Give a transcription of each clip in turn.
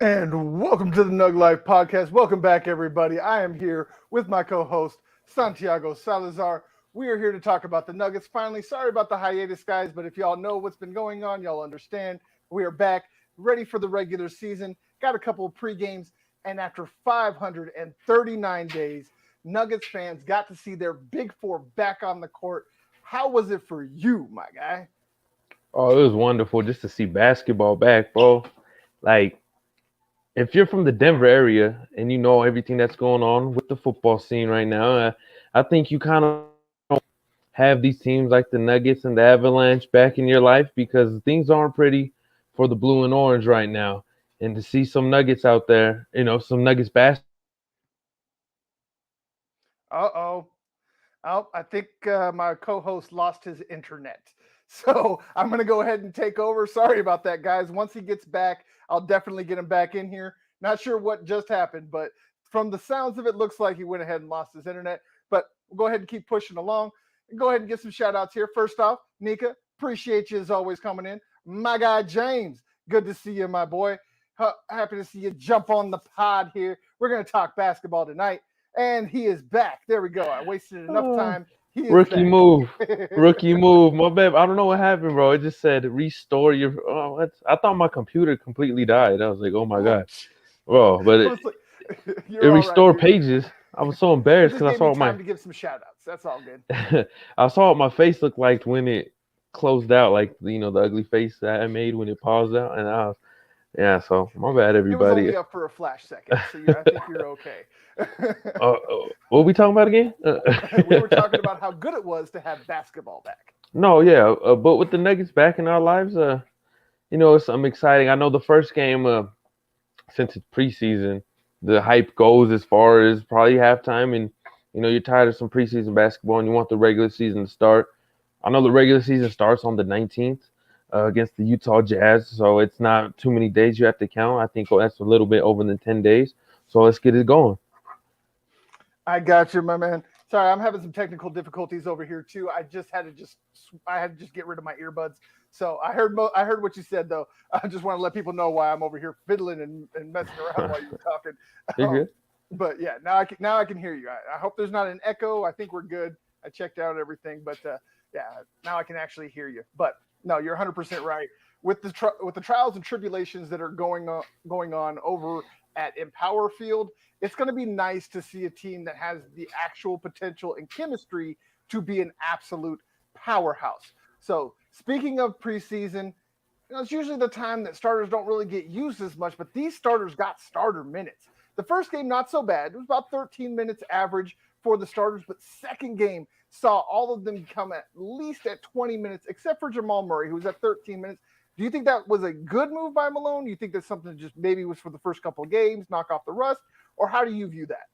And welcome to the Nug Life Podcast. Welcome back, everybody. I am here with my co-host, Santiago Salazar. We are here to talk about the Nuggets. Finally, sorry about the hiatus, guys, but if y'all know what's been going on, y'all understand. We are back, ready for the regular season. Got a couple of pre-games, and after 539 days, Nuggets fans got to see their Big Four back on the court. How was it for you, my guy? Oh, it was wonderful just to see basketball back, bro. Like, if you're from the Denver area and you know everything that's going on with the football scene right now, I think you kind of have these teams like the Nuggets and the Avalanche back in your life because things aren't pretty for the blue and orange right now. And to see some Nuggets out there, some Nuggets basketball. Uh-oh. Oh, I think my co-host lost his internet. So I'm going to go ahead and take over. Sorry about that, guys. Once he gets back, I'll definitely get him back in here. Not sure what just happened, but from the sounds of it, looks like he went ahead and lost his internet. But we'll go ahead and keep pushing along. And go ahead and get some shout outs here. First off, Nika, appreciate you as always coming in. My guy, James, good to see you, my boy. Happy to see you jump on the pod here. We're going to talk basketball tonight. And he is back. There we go. I wasted enough time. He is Rookie back. move. Rookie move. My bad. I don't know what happened, bro. It just said restore your. Oh, I thought my computer completely died. I was like, oh my god, bro. But it You're all right. restored pages. I was so It embarrassed just because I gave me saw what time my to give some shout outs. That's all good. I saw what my face looked like when it closed out, like the ugly face that I made when it paused out, and I was yeah. So my bad, It was everybody. only up for a flash second, so I think you're okay. What are we talking about again? We were talking about how good it was to have basketball back. No, yeah, but with the Nuggets back in our lives, it's something exciting. I know the first game, since it's preseason, the hype goes as far as probably halftime, and you're tired of some preseason basketball and you want the regular season to start. I know the regular season starts on the 19th against the Utah Jazz, so it's not too many days you have to count. I think that's a little bit over than 10 days. So let's get it going. I got you, my man. Sorry, I'm having some technical difficulties over here too. I had to just get rid of my earbuds. So I heard what you said though. I just want to let people know why I'm over here fiddling and messing around while you're talking. You're good. But yeah, now I can hear you. I hope there's not an echo. I think we're good. I checked out everything, but yeah, now I can actually hear you. But no, you're 100% right. With the trials and tribulations that are going on over at Empower Field, it's going to be nice to see a team that has the actual potential and chemistry to be an absolute powerhouse. So, speaking of preseason, it's usually the time that starters don't really get used as much, but these starters got starter minutes. The first game, not so bad. It was about 13 minutes average for the starters, but second game saw all of them come at least at 20 minutes, except for Jamal Murray, who was at 13 minutes. Do you think that was a good move by Malone? Do you think that's something that just maybe was for the first couple of games, knock off the rust? Or how do you view that?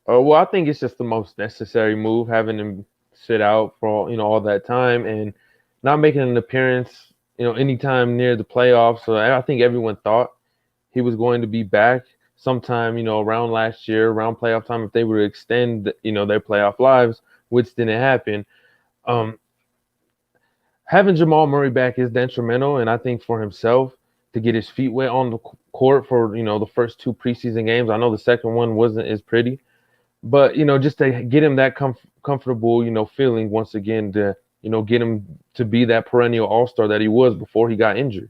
Well, I think it's just the most necessary move, having him sit out for all that time and not making an appearance, anytime near the playoffs. So I think everyone thought he was going to be back sometime, around last year, around playoff time, if they were to extend, their playoff lives, which didn't happen. Um, Having Jamal Murray back is detrimental, and I think for himself to get his feet wet on the court for the first two preseason games. I know the second one wasn't as pretty, but just to get him that comfortable, feeling once again to get him to be that perennial all-star that he was before he got injured.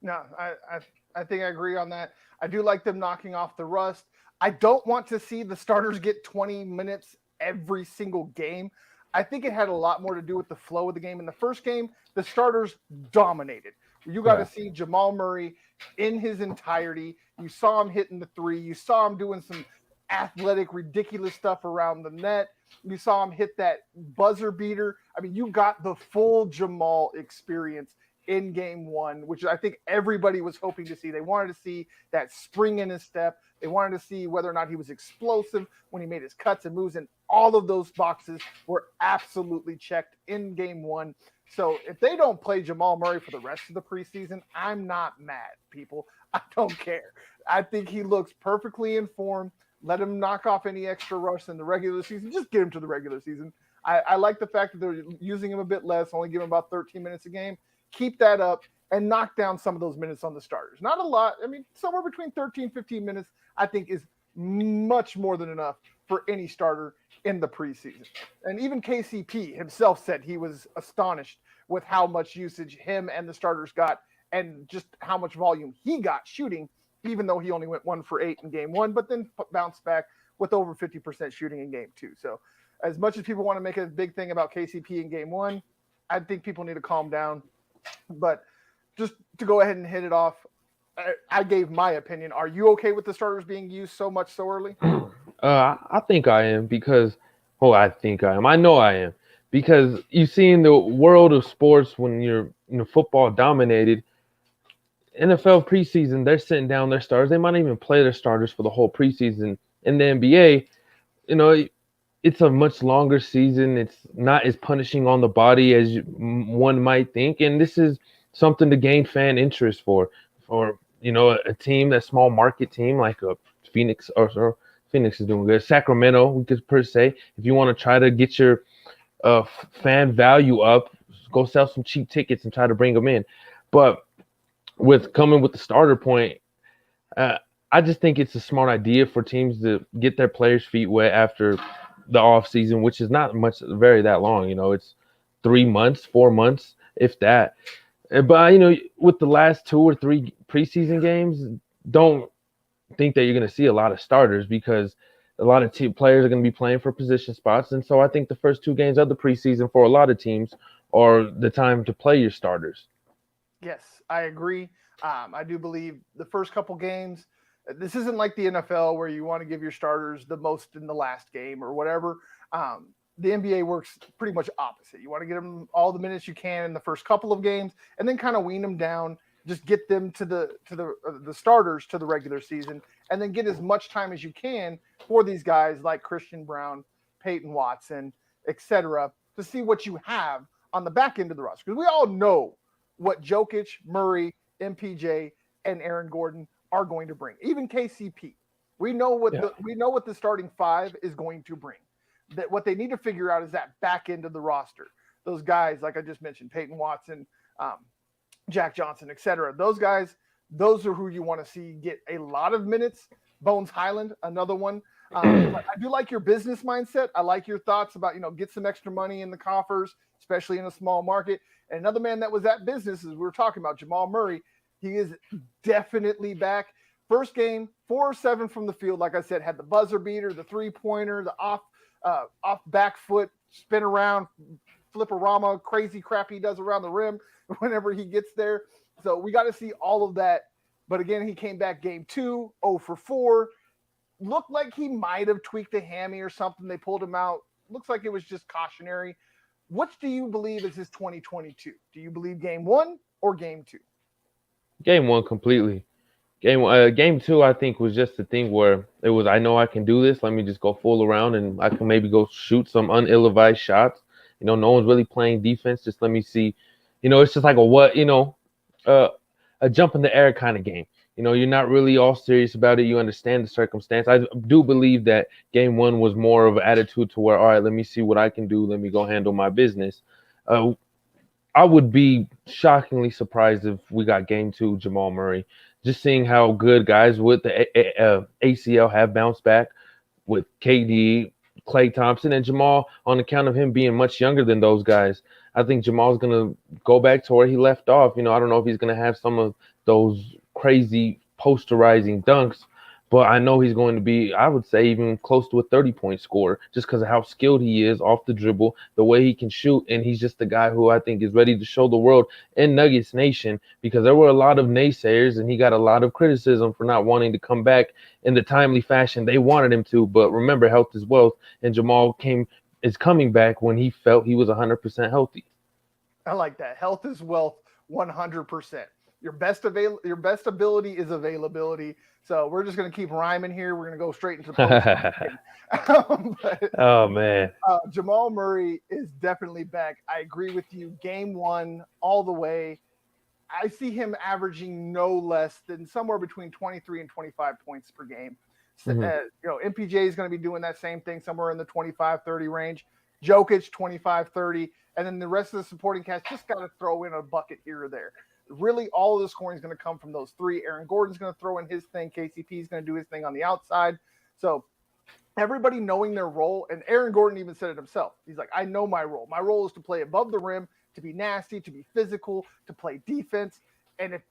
No, I think I agree on that. I do like them knocking off the rust. I don't want to see the starters get 20 minutes every single game. I think it had a lot more to do with the flow of the game. In the first game, the starters dominated. You got to Yeah. see Jamal Murray in his entirety. You saw him hitting the three. You saw him doing some athletic, ridiculous stuff around the net. You saw him hit that buzzer beater. I mean, you got the full Jamal experience in game one, which I think everybody was hoping to see. They wanted to see that spring in his step. They wanted to see whether or not he was explosive when he made his cuts and moves. And all of those boxes were absolutely checked in game one. So if they don't play Jamal Murray for the rest of the preseason, I'm not mad, people. I don't care. I think he looks perfectly in form. Let him knock off any extra rush in the regular season. Just get him to the regular season. I like the fact that they're using him a bit less, only give him about 13 minutes a game. Keep that up. and knock down some of those minutes on the starters. Not a lot. I mean, somewhere between 13, 15 minutes, I think is much more than enough for any starter in the preseason. And even KCP himself said he was astonished with how much usage him and the starters got and just how much volume he got shooting, even though he only went 1 for 8 in game one, but then bounced back with over 50% shooting in game two. So as much as people want to make a big thing about KCP in game one, I think people need to calm down. But just to go ahead and hit it off, I gave my opinion. Are you okay with the starters being used so much so early? I think I am because, I think I am. I know I am because you see in the world of sports when you're football dominated, NFL preseason they're sitting down their starters. They might not even play their starters for the whole preseason. In the NBA, you know, it's a much longer season. It's not as punishing on the body as one might think, and this is something to gain fan interest for a team, that small market team like a Phoenix or Phoenix is doing good. Sacramento, we could per se, if you want to try to get your fan value up, go sell some cheap tickets and try to bring them in. But with coming with the starter point, I just think it's a smart idea for teams to get their players' feet wet after the off season, which is not very that long. It's 3 months, 4 months, if that. But with the last 2 or 3 preseason games, don't think that you're going to see a lot of starters because a lot of players are going to be playing for position spots. And so I think the first 2 games of the preseason for a lot of teams are the time to play your starters. Yes, I agree. I do believe the first couple games, this isn't like the NFL where you want to give your starters the most in the last game or whatever. The NBA works pretty much opposite. You want to get them all the minutes you can in the first couple of games, and then kind of wean them down. Just get them to the starters to the regular season, and then get as much time as you can for these guys like Christian Brown, Peyton Watson, etc., to see what you have on the back end of the roster. Because we all know what Jokic, Murray, MPJ, and Aaron Gordon are going to bring. Even KCP, we know what the starting 5 is going to bring. That what they need to figure out is that back end of the roster. Those guys, like I just mentioned, Peyton Watson, Jack Johnson, etc. Those guys, those are who you want to see get a lot of minutes. Bones Highland, another one. I do like your business mindset. I like your thoughts about, get some extra money in the coffers, especially in a small market. And another man that was at business, as we were talking about, Jamal Murray, he is definitely back. First game, 4 or 7 from the field. Like I said, had the buzzer beater, the 3-pointer, the off back foot, spin around, flip-a-rama, crazy crap he does around the rim whenever he gets there. So we got to see all of that. But again, he came back game 2, 0 for 4. Looked like he might have tweaked a hammy or something. They pulled him out. Looks like it was just cautionary. Which do you believe is his 2022? Do you believe game 1 or game 2? Game 1 completely. Game 2, I think, was just the thing where it was, I know I can do this. Let me just go fool around and I can maybe go shoot some ill-advised shots. No one's really playing defense. Just let me see. It's just like a jump in the air kind of game. You're not really all serious about it. You understand the circumstance. I do believe that game 1 was more of an attitude to where, all right, let me see what I can do. Let me go handle my business. I would be shockingly surprised if we got game 2 Jamal Murray. Just seeing how good guys with the ACL have bounced back with KD, Klay Thompson, and Jamal on account of him being much younger than those guys. I think Jamal's going to go back to where he left off. I don't know if he's going to have some of those crazy posterizing dunks, but I know he's going to be, I would say, even close to a 30-point scorer just because of how skilled he is off the dribble, the way he can shoot, and he's just the guy who I think is ready to show the world in Nuggets Nation because there were a lot of naysayers and he got a lot of criticism for not wanting to come back in the timely fashion they wanted him to. But remember, health is wealth, and Jamal is coming back when he felt he was 100% healthy. I like that. Health is wealth, 100%. Your best ability is availability. So we're just going to keep rhyming here. We're going to go straight into the oh, man. Jamal Murray is definitely back. I agree with you. Game 1 all the way. I see him averaging no less than somewhere between 23 and 25 points per game. MPJ is going to be doing that same thing somewhere in the 25-30 range. Jokic, 25-30. And then the rest of the supporting cast just got to throw in a bucket here or there. really all of the scoring is going to come from those three. Aaron Gordon's going to throw in his thing. KCP is going to do his thing on the outside. So everybody knowing their role, and Aaron Gordon even said it himself. He's like, I know my role. My role is to play above the rim, to be nasty, to be physical, to play defense. And if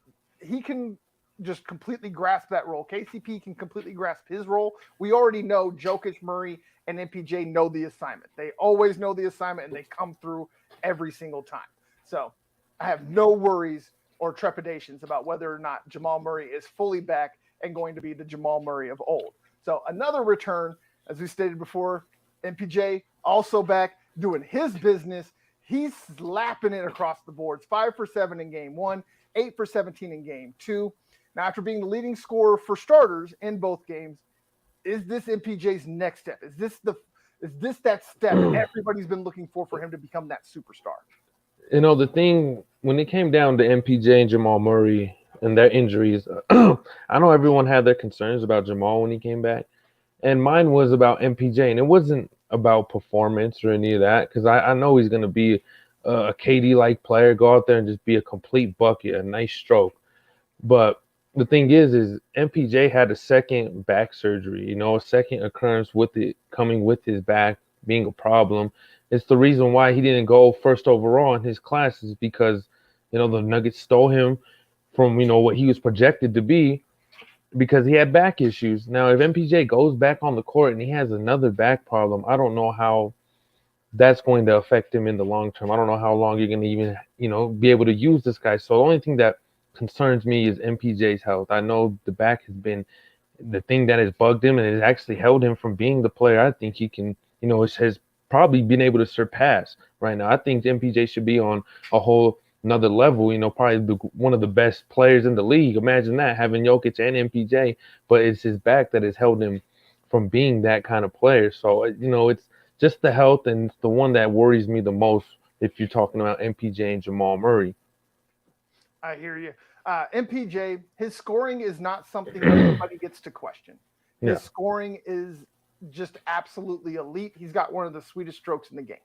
he can just completely grasp that role, KCP can completely grasp his role. We already know Jokic, Murray, and MPJ know the assignment. They always know the assignment, and they come through every single time. So I have no worries or trepidations about whether or not Jamal Murray is fully back and going to be the Jamal Murray of old. So another return, as we stated before, MPJ also back doing his business. He's slapping it across the boards. 5 for 7 in game 1, 8 for 17 in game 2. Now, after being the leading scorer for starters in both games, is this MPJ's next step? Is this that step everybody's been looking for him to become that superstar? You know, the thing, when it came down to MPJ and Jamal Murray and their injuries, I know everyone had their concerns about Jamal when he came back, and mine was about MPJ, and it wasn't about performance or any of that, because I know he's going to be a KD-like player, go out there and just be a complete bucket, a nice stroke. But the thing is MPJ had a second back surgery, a second occurrence with it coming with his back being a problem. It's the reason why he didn't go first overall in his classes, because, the Nuggets stole him from, what he was projected to be, because he had back issues. Now, if MPJ goes back on the court and he has another back problem, I don't know how that's going to affect him in the long term. I don't know how long you're going to even, be able to use this guy. So the only thing that concerns me is MPJ's health. I know the back has been the thing that has bugged him and has actually held him from being the player I think he can, has probably been able to surpass right now. I think MPJ should be on a whole another level, probably one of the best players in the league. Imagine that, having Jokic and MPJ, but it's his back that has held him from being that kind of player. So, it's just the health, and it's the one that worries me the most if you're talking about MPJ and Jamal Murray. I hear you. MPJ, his scoring is not something everybody gets to question. His scoring is just absolutely elite. He's got one of the sweetest strokes in the game.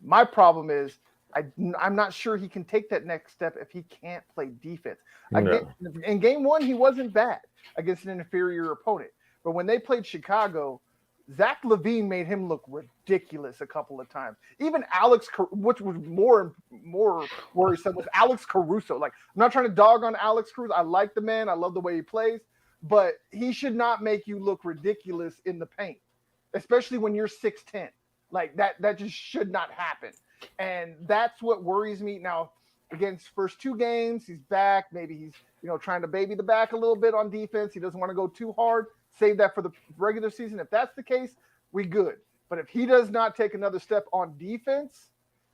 My problem is I'm not sure he can take that next step if he can't play defense. In game 1, he wasn't bad against an inferior opponent. But when they played Chicago, Zach LaVine made him look ridiculous a couple of times. Even which was more worrisome, was Alex Caruso. Like, I'm not trying to dog on Alex Caruso. I like the man. I love the way he plays. But he should not make you look ridiculous in the paint, especially when you're 6'10". Like, that just should not happen. And that's what worries me. Now, against first 2 games, he's back. Maybe he's, trying to baby the back a little bit on defense. He doesn't want to go too hard. Save that for the regular season. If that's the case, we good. But if he does not take another step on defense,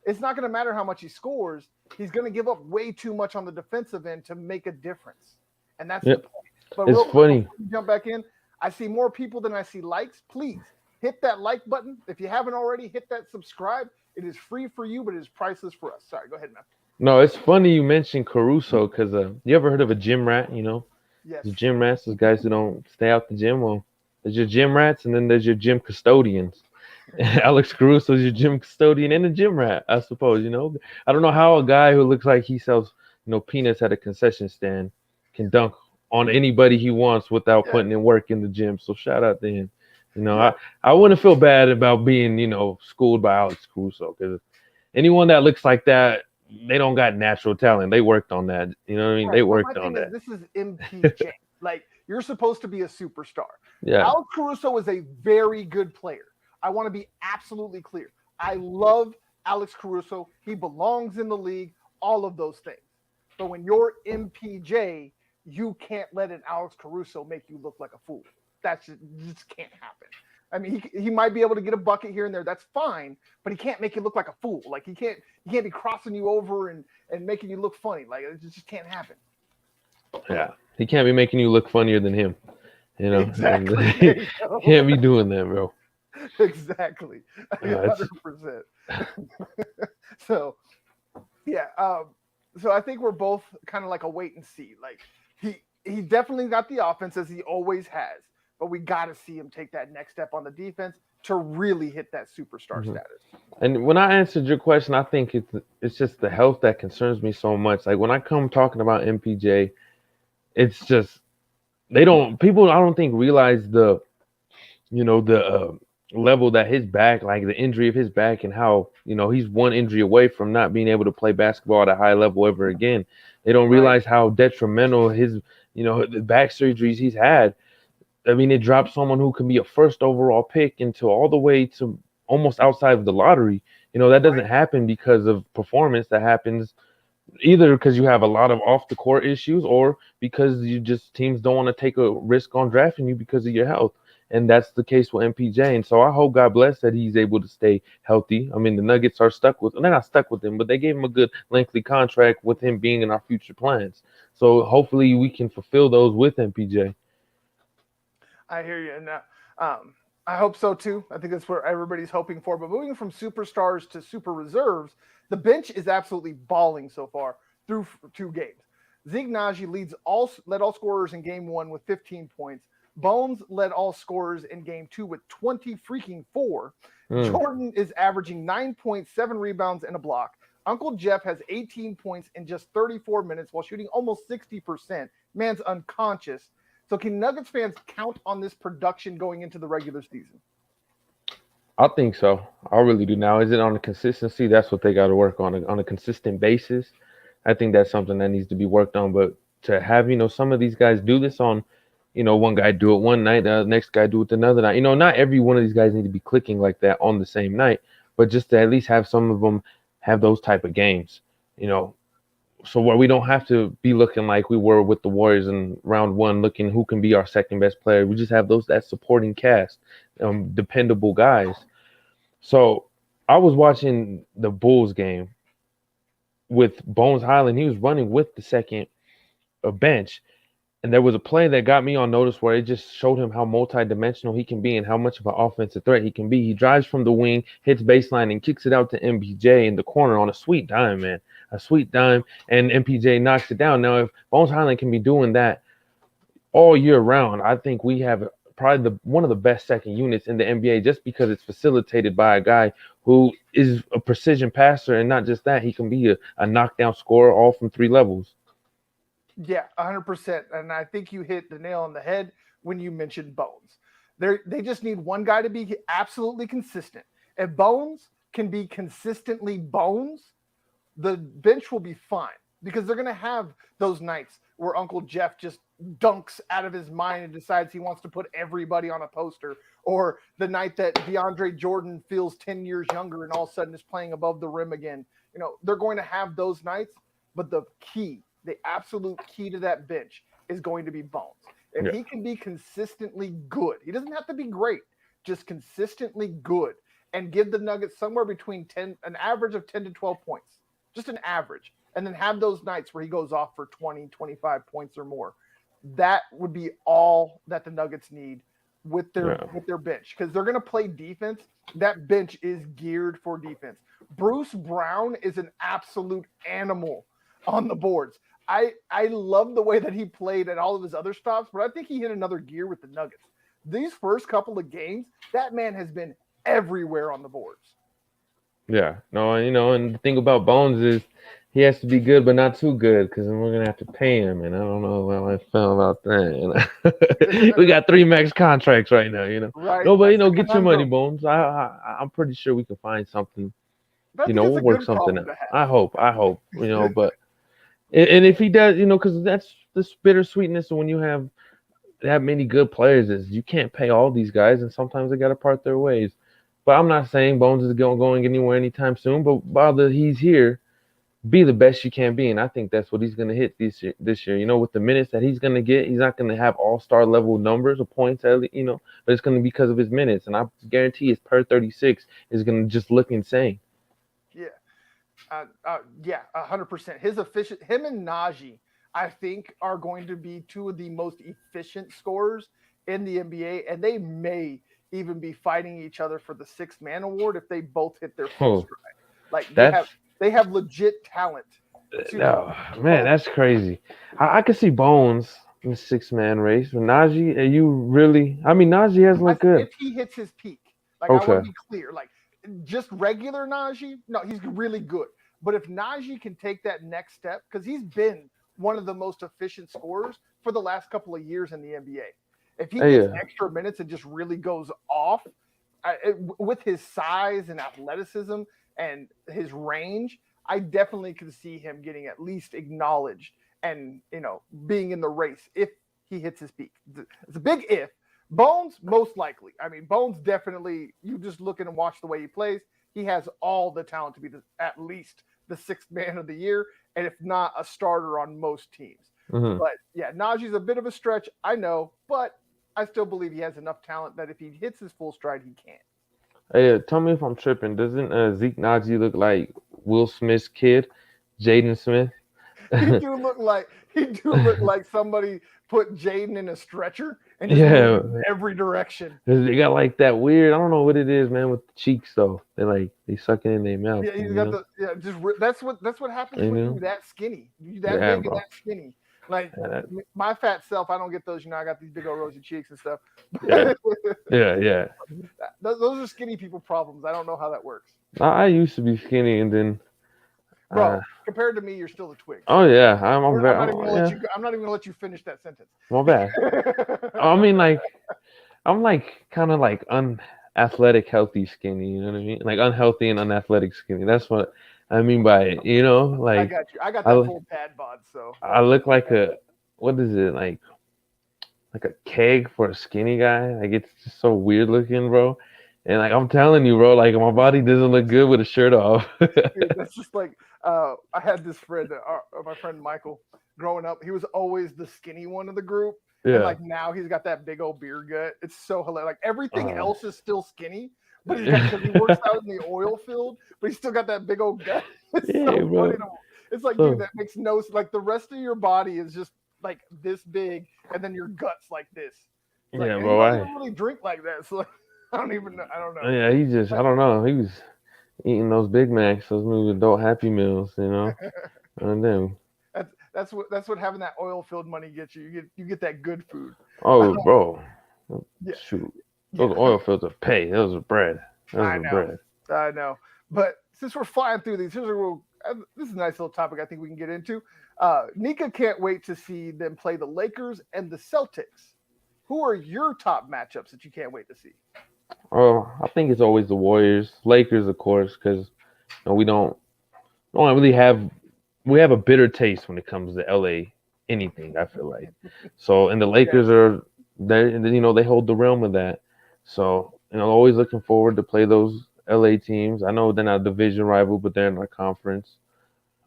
it's not going to matter how much he scores. He's going to give up way too much on the defensive end to make a difference. And that's the point. But it's funny. Jump back in. I see more people than I see likes. Please hit that like button. If you haven't already, hit that subscribe. It is free for you, but it is priceless for us. Sorry, go ahead, man. No, it's funny you mentioned Caruso, because you ever heard of a gym rat, Yes. The gym rats, those guys who don't stay out the gym. Well, there's your gym rats, and then there's your gym custodians. Alex Caruso is your gym custodian and a gym rat, I suppose, I don't know how a guy who looks like he sells, peanuts at a concession stand can dunk on anybody he wants without putting in work in the gym. So shout out to him. I wouldn't feel bad about being, schooled by Alex Caruso, because anyone that looks like that, they don't got natural talent. They worked on that. You know what I mean? Right. They worked on that. This is MPJ. Like, you're supposed to be a superstar. Yeah. Alex Caruso is a very good player. I want to be absolutely clear. I love Alex Caruso. He belongs in the league, all of those things. But when you're MPJ, you can't let an Alex Caruso make you look like a fool. That just can't happen. I mean, he might be able to get a bucket here and there. That's fine, but he can't make you look like a fool. Like, he can't be crossing you over and making you look funny. Like, it just can't happen. Yeah, he can't be making you look funnier than him. Exactly. He can't be doing that, bro. Exactly. 100%. So, yeah. So I think we're both kind of like a wait and see. Like, he definitely got the offense, as he always has. But we got to see him take that next step on the defense. to really hit that superstar Mhm. status. And when I answered your question, I think it's just the health that concerns me so much. Like when I come talking about MPJ, it's just people I don't think realize the level that his back, like the injury of his back, and how he's one injury away from not being able to play basketball at a high level ever again. They don't Right. realize how detrimental his the back surgeries he's had. I mean, it drops someone who can be a first overall pick into all the way to almost outside of the lottery. That doesn't Right. happen because of performance. That happens either because you have a lot of off the court issues or because teams don't want to take a risk on drafting you because of your health. And that's the case with MPJ. And so I hope God bless that he's able to stay healthy. I mean, the Nuggets are they're not stuck with him, but they gave him a good lengthy contract with him being in our future plans. So hopefully we can fulfill those with MPJ. I hear you. And I hope so too. I think that's what everybody's hoping for. But moving from superstars to super reserves, the bench is absolutely balling so far through 2 games. Zeke Naji led all scorers in game 1 with 15 points. Bones led all scorers in game 2 with 20 freaking 4. Jordan is averaging 9.7 rebounds and a block. Uncle Jeff has 18 points in just 34 minutes while shooting almost 60%. Man's unconscious. So can Nuggets fans count on this production going into the regular season? I think so. I really do. Now, is it on a consistency? That's what they got to work on a consistent basis. I think that's something that needs to be worked on. But to have some of these guys do this on, one guy do it one night, the next guy do it another night. Not every one of these guys need to be clicking like that on the same night, but just to at least have some of them have those type of games. So where we don't have to be looking like we were with the Warriors in round 1, looking who can be our second best player. We just have that supporting cast, dependable guys. So I was watching the Bulls game with Bones Highland. He was running with the second bench. And there was a play that got me on notice where it just showed him how multidimensional he can be and how much of an offensive threat he can be. He drives from the wing, hits baseline, and kicks it out to MPJ in the corner on a sweet dime, man. A sweet dime, and MPJ knocks it down. Now, if Bones Highland can be doing that all year round, I think we have probably one of the best second units in the NBA just because it's facilitated by a guy who is a precision passer, and not just that, he can be a knockdown scorer all from 3 levels. Yeah, 100%. And I think you hit the nail on the head when you mentioned Bones. They just need one guy to be absolutely consistent. If Bones can be consistently Bones, the bench will be fine because they're going to have those nights where Uncle Jeff just dunks out of his mind and decides he wants to put everybody on a poster, or the night that DeAndre Jordan feels 10 years younger and all of a sudden is playing above the rim again. They're going to have those nights, but the absolute key to that bench is going to be Bones. If he can be consistently good, he doesn't have to be great, just consistently good, and give the Nuggets somewhere between an average of 10 to 12 points, just an average, and then have those nights where he goes off for 20, 25 points or more. That would be all that the Nuggets need with their bench, because they're going to play defense. That bench is geared for defense. Bruce Brown is an absolute animal on the boards. I love the way that he played at all of his other stops, but I think he hit another gear with the Nuggets. These first couple of games, that man has been everywhere on the boards. Yeah, no, and the thing about Bones is he has to be good, but not too good, because then we're gonna have to pay him, and I don't know how I feel about that. We got 3 max contracts right now, Right. No, but That's get your money, Bones. I'm pretty sure we can find something. We'll work something out. I hope. But and if he does, because that's the bittersweetness of when you have that many good players is you can't pay all these guys, and sometimes they got to part their ways. But I'm not saying Bones is going anywhere anytime soon. But while he's here, be the best you can be, and I think that's what he's going to hit this year. With the minutes that he's going to get, he's not going to have all-star level numbers or points, but it's going to be because of his minutes, and I guarantee his per 36 is going to just look insane. Yeah. 100%. Him and Najee, I think, are going to be 2 of the most efficient scorers in the NBA, and they may even be fighting each other for the 6th man award if they both hit their full stride. Like they have legit talent. Man, that's crazy. I could see Bones in the 6-man race. But Najee, are you really? I mean, Najee has looked good. If he hits his peak. Like, I want Okay. to be clear. Like, just regular Najee, no, he's really good. But if Najee can take that next step, because he's been one of the most efficient scorers for the last couple of years in the NBA. If he gets Yeah. extra minutes and just really goes off with his size and athleticism and his range, I definitely can see him getting at least acknowledged and being in the race if he hits his peak. It's a big if. Bones, most likely. I mean, Bones definitely. You just look and watch the way he plays. He has all the talent to be at least the sixth man of the year, and if not, a starter on most teams. Hmm. But yeah, Najee's a bit of a stretch, I know, but I still believe he has enough talent that if he hits his full stride, he can. Hey, tell me if I'm tripping. Doesn't Zeke Naji look like Will Smith's kid, Jaden Smith? He do look like somebody put Jaden in a stretcher and just Yeah, moved him every direction. they got like that weird. I don't know what it is, man, with the cheeks though. They suck it in their mouth. Yeah, he's got the just that's what happens You when know? you that skinny, you that Yeah, big and bro. that skinny. Like Yeah, my fat self, I don't get those. I got these big old rosy cheeks and stuff. yeah, yeah. Those are skinny people problems. I don't know how that works, I used to be skinny, and then bro. Compared to me, you're still a twig. oh So yeah, I'm I'm very. not even gonna let Yeah, you. I'm not even gonna let you finish that sentence. my bad. I mean, like I'm like kind of like unathletic, healthy, skinny. You know what I mean? Like unhealthy and unathletic skinny. That's what I mean by it. You know, I like got you. I got that I full pad bod. So I look like a what is it like a keg for a skinny guy. Like it's just so weird looking, bro. And like I'm telling you, bro, like my body doesn't look good with a shirt off. dude, that's just like I had this friend, my friend Michael, growing up. He was always the skinny one of the group, and Yeah. like now he's got that big old beer gut. It's so hilarious. Like everything Uh, else is still skinny, but he's got because he works out in the oil field, but he's still got that big old gut. It's yeah, so bro. funny to. It's like, dude, So that makes no like the rest of your body is just like this big, and then your guts like this. It's like, yeah, and he bro. doesn't even really drink like that. So like, I don't even know. I don't know. Yeah, he just I don't know. He was eating those Big Macs, those new adult Happy Meals, you know. And then That's what having that oil filled money gets you. You get that good food. oh, bro, Yeah, shoot, yeah, those oil fields are pay. Those are bread. Those I are know, bread. I know. But since we're flying through these, this is a nice little topic I think we can get into. Nika can't wait to see them play the Lakers and the Celtics. Who are your top matchups that you can't wait to see? Oh, I think it's always the Warriors, Lakers, of course, because we don't really have we have a bitter taste when it comes to LA anything. I feel like so, and the Yeah, Lakers are they hold the realm of that. So always looking forward to play those LA teams. I know they're not a division rival, but they're in our conference.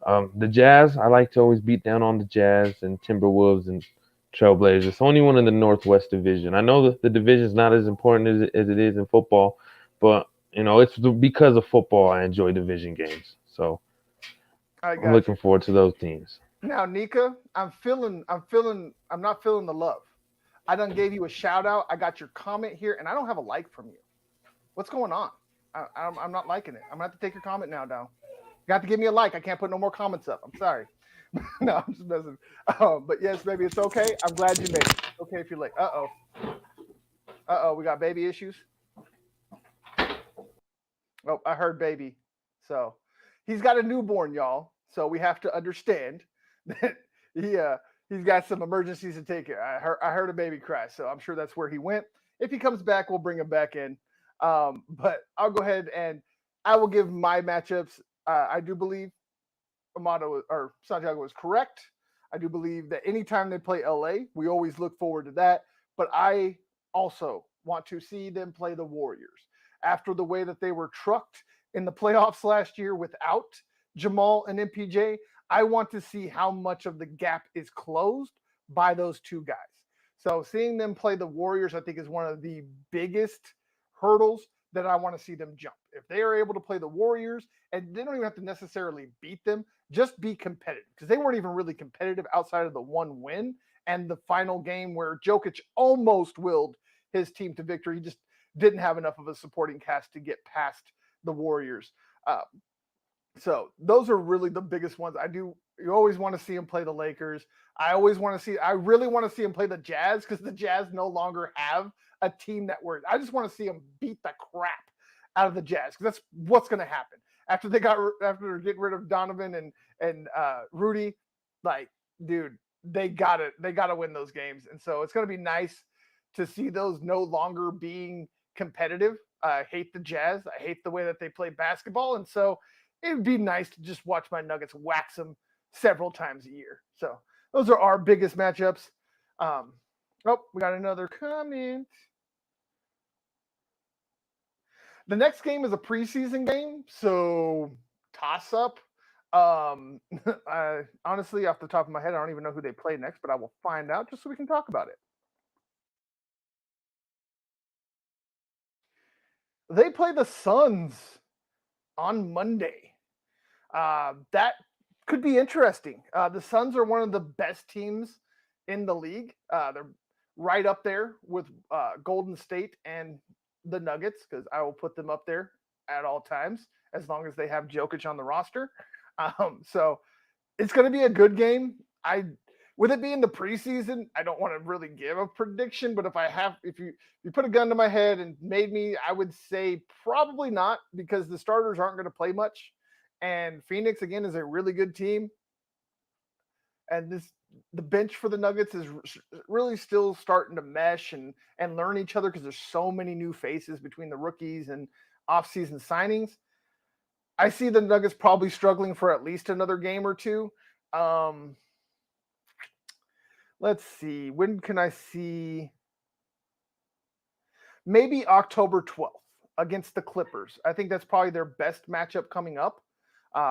The Jazz, I like to always beat down on the Jazz and Timberwolves and Trailblazers. It's the only one in the Northwest Division. I know that the division is not as important as it is in football, but it's because of football I enjoy division games. So I I'm got you. looking forward to those teams. Now, Nika, I'm not feeling the love. I done gave you a shout out. I got your comment here, and I don't have a like from you. What's going on? I'm not liking it. I'm gonna have to take your comment now down. You have to give me a like. I can't put no more comments up. I'm sorry. No, I'm just messing. But yes, baby, it's okay. I'm glad you made it. It's okay if you're late. We got baby issues. Oh, I heard baby. So he's got a newborn, y'all. So we have to understand that he's got some emergencies to take care. I heard a baby cry, so I'm sure that's where he went. If he comes back, we'll bring him back in. But I'll go ahead and I will give my matchups. I do believe Amato or Santiago is correct. I do believe that anytime they play LA, we always look forward to that. But I also want to see them play the Warriors after the way that they were trucked in the playoffs last year without Jamal and MPJ. I want to see how much of the gap is closed by those two guys. So seeing them play the Warriors, I think, is one of the biggest hurdles that I want to see them jump. If they are able to play the Warriors, and they don't even have to necessarily beat them, just be competitive, because they weren't even really competitive outside of the one win and the final game where Jokic almost willed his team to victory. He just didn't have enough of a supporting cast to get past the Warriors. So those are really the biggest ones. You always want to see him play the Lakers. I really want to see him play the Jazz, because the Jazz no longer have a team that works. I just want to see him beat the crap out of the Jazz, because that's what's going to happen after they're getting rid of Donovan and Rudy. Like, dude, they gotta win those games, and so it's going to be nice to see those no longer being competitive. I hate the Jazz. I hate the way that they play basketball, and so it would be nice to just watch my Nuggets wax them several times a year. So those are our biggest matchups. We got another comment. The next game is a preseason game, so toss up. Honestly, off the top of my head, I don't even know who they play next, but I will find out just so we can talk about it. They play the Suns on Monday. That could be interesting. The Suns are one of the best teams in the league. They're right up there with Golden State and the Nuggets, because I will put them up there at all times as long as they have Jokic on the roster. So it's going to be a good game. With it being the preseason, I don't want to really give a prediction, but if you put a gun to my head and made me, I would say probably not, because the starters aren't going to play much. And Phoenix, again, is a really good team. And the bench for the Nuggets is really still starting to mesh and learn each other, because there's so many new faces between the rookies and offseason signings. I see the Nuggets probably struggling for at least another game or two. Let's see. When can I see? Maybe October 12th against the Clippers. I think that's probably their best matchup coming up.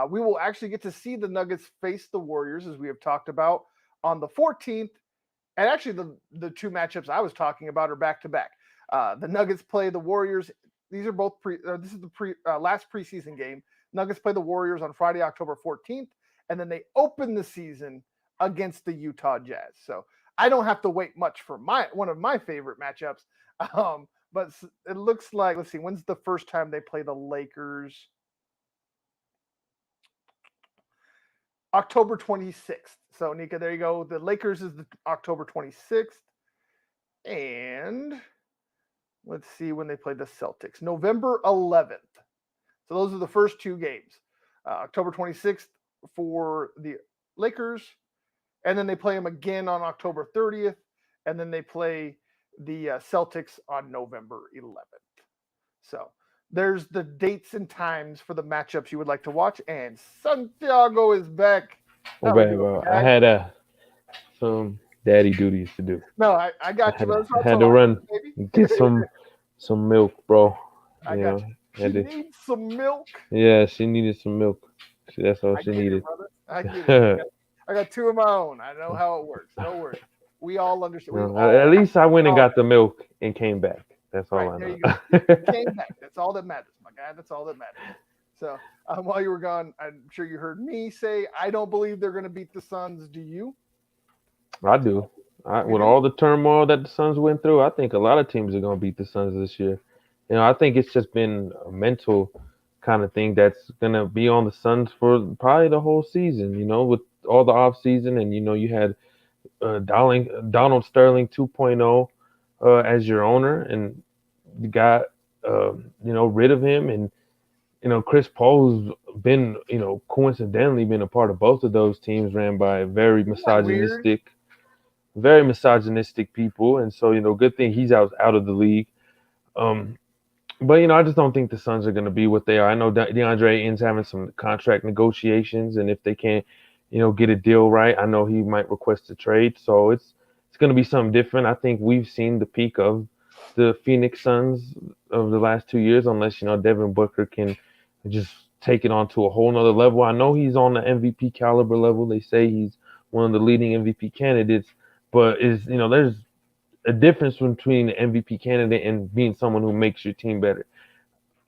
We will actually get to see the Nuggets face the Warriors, as we have talked about, on the 14th. And actually, the two matchups I was talking about are back to back. The Nuggets play the Warriors. These are both this is the last preseason game. Nuggets play the Warriors on Friday, October 14th, and then they open the season against the Utah Jazz. So I don't have to wait much for one of my favorite matchups. But it looks like, let's see, when's the first time they play the Lakers? October 26th. So, Nika, there you go. The Lakers is the October 26th. And let's see when they play the Celtics. November 11th. So those are the first two games. October 26th for the Lakers. And then they play them again on October 30th. And then they play the Celtics on November 11th. So there's the dates and times for the matchups you would like to watch. And Santiago is back. Oh, bro. I had some daddy duties to do. No, I got you. I had to run, get some milk, bro. I got you. She needs some milk. Yeah, she needed some milk. That's all she needed. I get it. I got two of my own. I know how it works. No worries. We all understand. At least I went and got the milk and came back. That's all I know. There you go. You came back. That's all that matters, my guy. That's all that matters. So while you were gone, I'm sure you heard me say I don't believe they're going to beat the Suns. Do you? I do. With all the turmoil that the Suns went through, I think a lot of teams are going to beat the Suns this year. I think it's just been a mental kind of thing that's going to be on the Suns for probably the whole season, with all the off season. And, you had Donald Sterling 2.0 as your owner, and you got, rid of him. And, Chris Paul's been, coincidentally been a part of both of those teams ran by very misogynistic people. And so, good thing he's out of the league. But, I just don't think the Suns are going to be what they are. I know DeAndre Ayton's having some contract negotiations, and if they can't, get a deal right, I know he might request a trade. So it's going to be something different. I think we've seen the peak of the Phoenix Suns of the last 2 years, unless, Devin Booker can just take it on to a whole nother level. I know he's on the MVP caliber level. They say he's one of the leading MVP candidates, but there's a difference between an MVP candidate and being someone who makes your team better.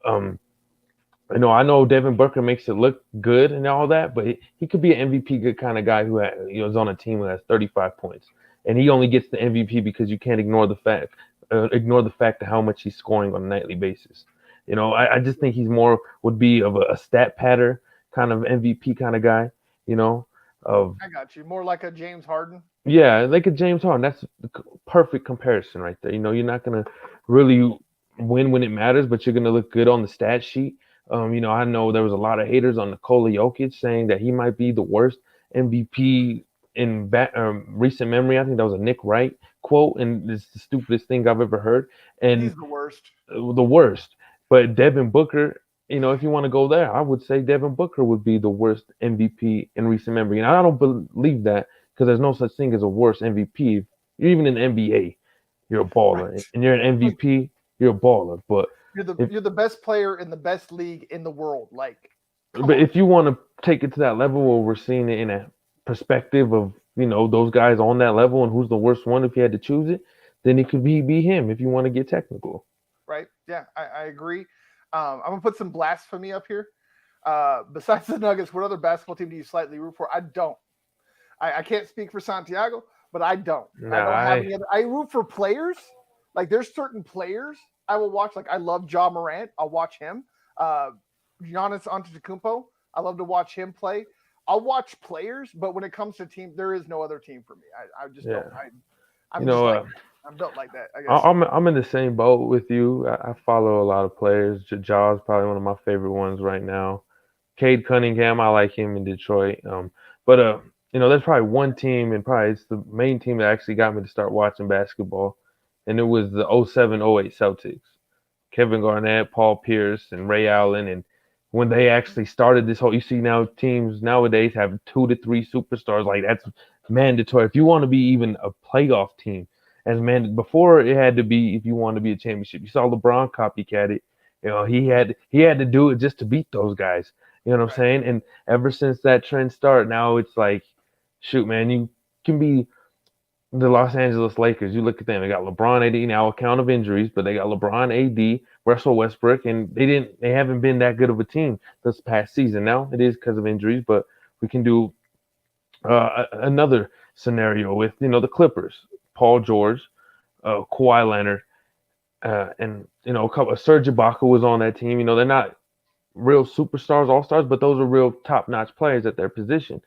I know Devin Booker makes it look good and all that, but he could be an MVP good kind of guy who is on a team that has 35 points, and he only gets the MVP because you can't ignore the fact of how much he's scoring on a nightly basis. I just think he's would be of a stat patter kind of MVP kind of guy. I got you. More like a James Harden. Yeah, like a James Harden. That's the perfect comparison right there. You're not gonna really win when it matters, but you're gonna look good on the stat sheet. I know there was a lot of haters on Nikola Jokic saying that he might be the worst MVP in recent memory. I think that was a Nick Wright quote, and it's the stupidest thing I've ever heard. And He's the worst. the worst. But Devin Booker, if you want to go there, I would say Devin Booker would be the worst MVP in recent memory. And I don't believe that because there's no such thing as a worst MVP. You're even in the NBA, you're a baller, Right. and you're an MVP, you're a baller. But You're the best player in the best league in the world. Like, come but on. if you want to take it to that level where we're seeing it in a perspective of those guys on that level and who's the worst one if you had to choose it, then it could be him if you want to get technical. Right? Yeah, I agree. I'm gonna put some blasphemy up here. Besides the Nuggets, what other basketball team do you slightly root for? I don't. I can't speak for Santiago, but I don't. I don't have Nah, any other. I root for players. Like there's certain players I will watch. Like I love Ja Morant. I'll watch him. Giannis Antetokounmpo. I love to watch him play. I'll watch players, but when it comes to team, there is no other team for me. I just don't. yeah. I'm You just know, like I'm built like that. I I- guess. I'm in the same boat with you. I follow a lot of players. Jaw's probably one of my favorite ones right now. Cade Cunningham, I like him in Detroit. But there's probably one team, and probably it's the main team that actually got me to start watching basketball, and it was the '07-'08 Celtics. Kevin Garnett, Paul Pierce, and Ray Allen, and when they actually started this whole, you see now teams nowadays have 2 to 3 superstars. Like that's mandatory if you want to be even a playoff team. As man, before it had to be if you want to be a championship. You saw LeBron copycat it. He had to do it just to beat those guys. You know what I'm Right. saying? And ever since that trend started, now it's like, shoot, man, you can be the Los Angeles Lakers. You look at them; they got LeBron, AD, now account of injuries, but they got LeBron, AD, Russell Westbrook, and they haven't been that good of a team this past season. Now it is because of injuries, but we can do another scenario with the Clippers, Paul George, Kawhi Leonard, and a couple. Serge Ibaka was on that team. They're not real superstars, all stars, but those are real top notch players at their position.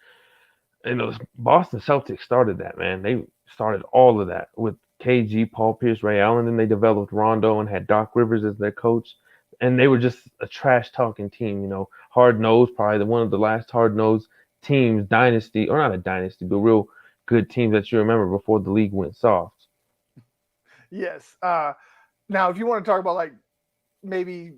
Boston Celtics started that, man. They started all of that with KG, Paul Pierce, Ray Allen. Then they developed Rondo and had Doc Rivers as their coach. And they were just a trash talking team, hard nosed, probably one of the last hard nosed teams, dynasty, or not a dynasty, but real good teams that you remember before the league went soft. Yes. Now, if you want to talk about like maybe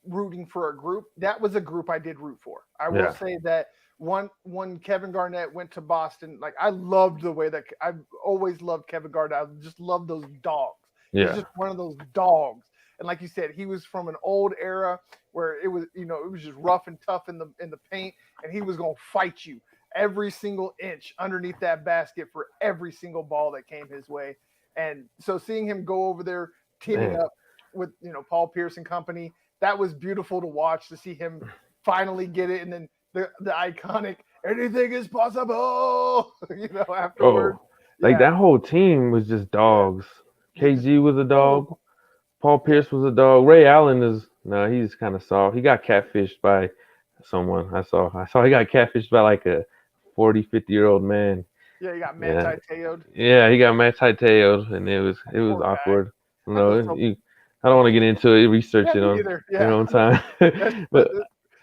rooting for a group, that was a group I did root for. I will Yeah. say that when Kevin Garnett went to Boston, like I loved the way that I've always loved Kevin Garnett. I just love those dogs. He's Yeah. just one of those dogs. And like you said, he was from an old era where it was just rough and tough in the paint, and he was gonna fight you every single inch underneath that basket for every single ball that came his way. And so seeing him go over there teaming Man. up with Paul Pierce and company, that was beautiful to watch to see him finally get it, and then the iconic "anything is possible," afterwards. Oh, like Yeah, that whole team was just yeah. dogs. You just KG was a oh dog. Paul yeah, Pierce was a dog. Ray Allen is no, he's kind of soft. He got catfished by someone. I saw he got catfished by like a 40, 50-year-old man. yeah. You got Yeah. Manti Te'o'd. Yeah, he got Matt Tails, and it was Poor guy. awkward. I feel so. I don't want to get into it. Research Yeah, it me on neither. your Yeah, own time. that's but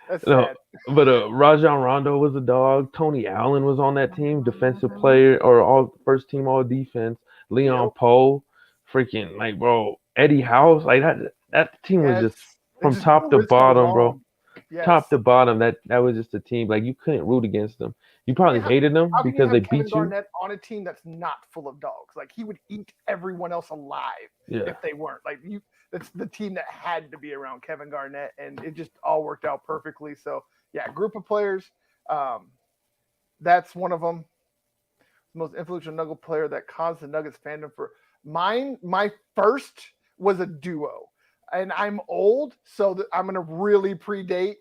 that's no, sad. but Rajon Rondo was a dog. Tony Allen was on that team, defensive Mhm. player or all first team all defense. Leon Yep. Poe, freaking like bro, Eddie House, like that team was Yes. just They from just top the to list goes bottom, bro. on. Yes. Top to bottom, that was just a team like you couldn't root against them. You I mean, probably hated them how can you because they have Kevin beat you. Garnett on a team that's not full of dogs? Like he would eat everyone else alive Yeah. if they weren't. Like you, that's the team that had to be around Kevin Garnett, and it just all worked out perfectly. So yeah, group of players. Um, that's one of them. The most influential Nugget player that caused the Nuggets fandom for mine. My first was a duo, and I'm old, so I'm gonna really predate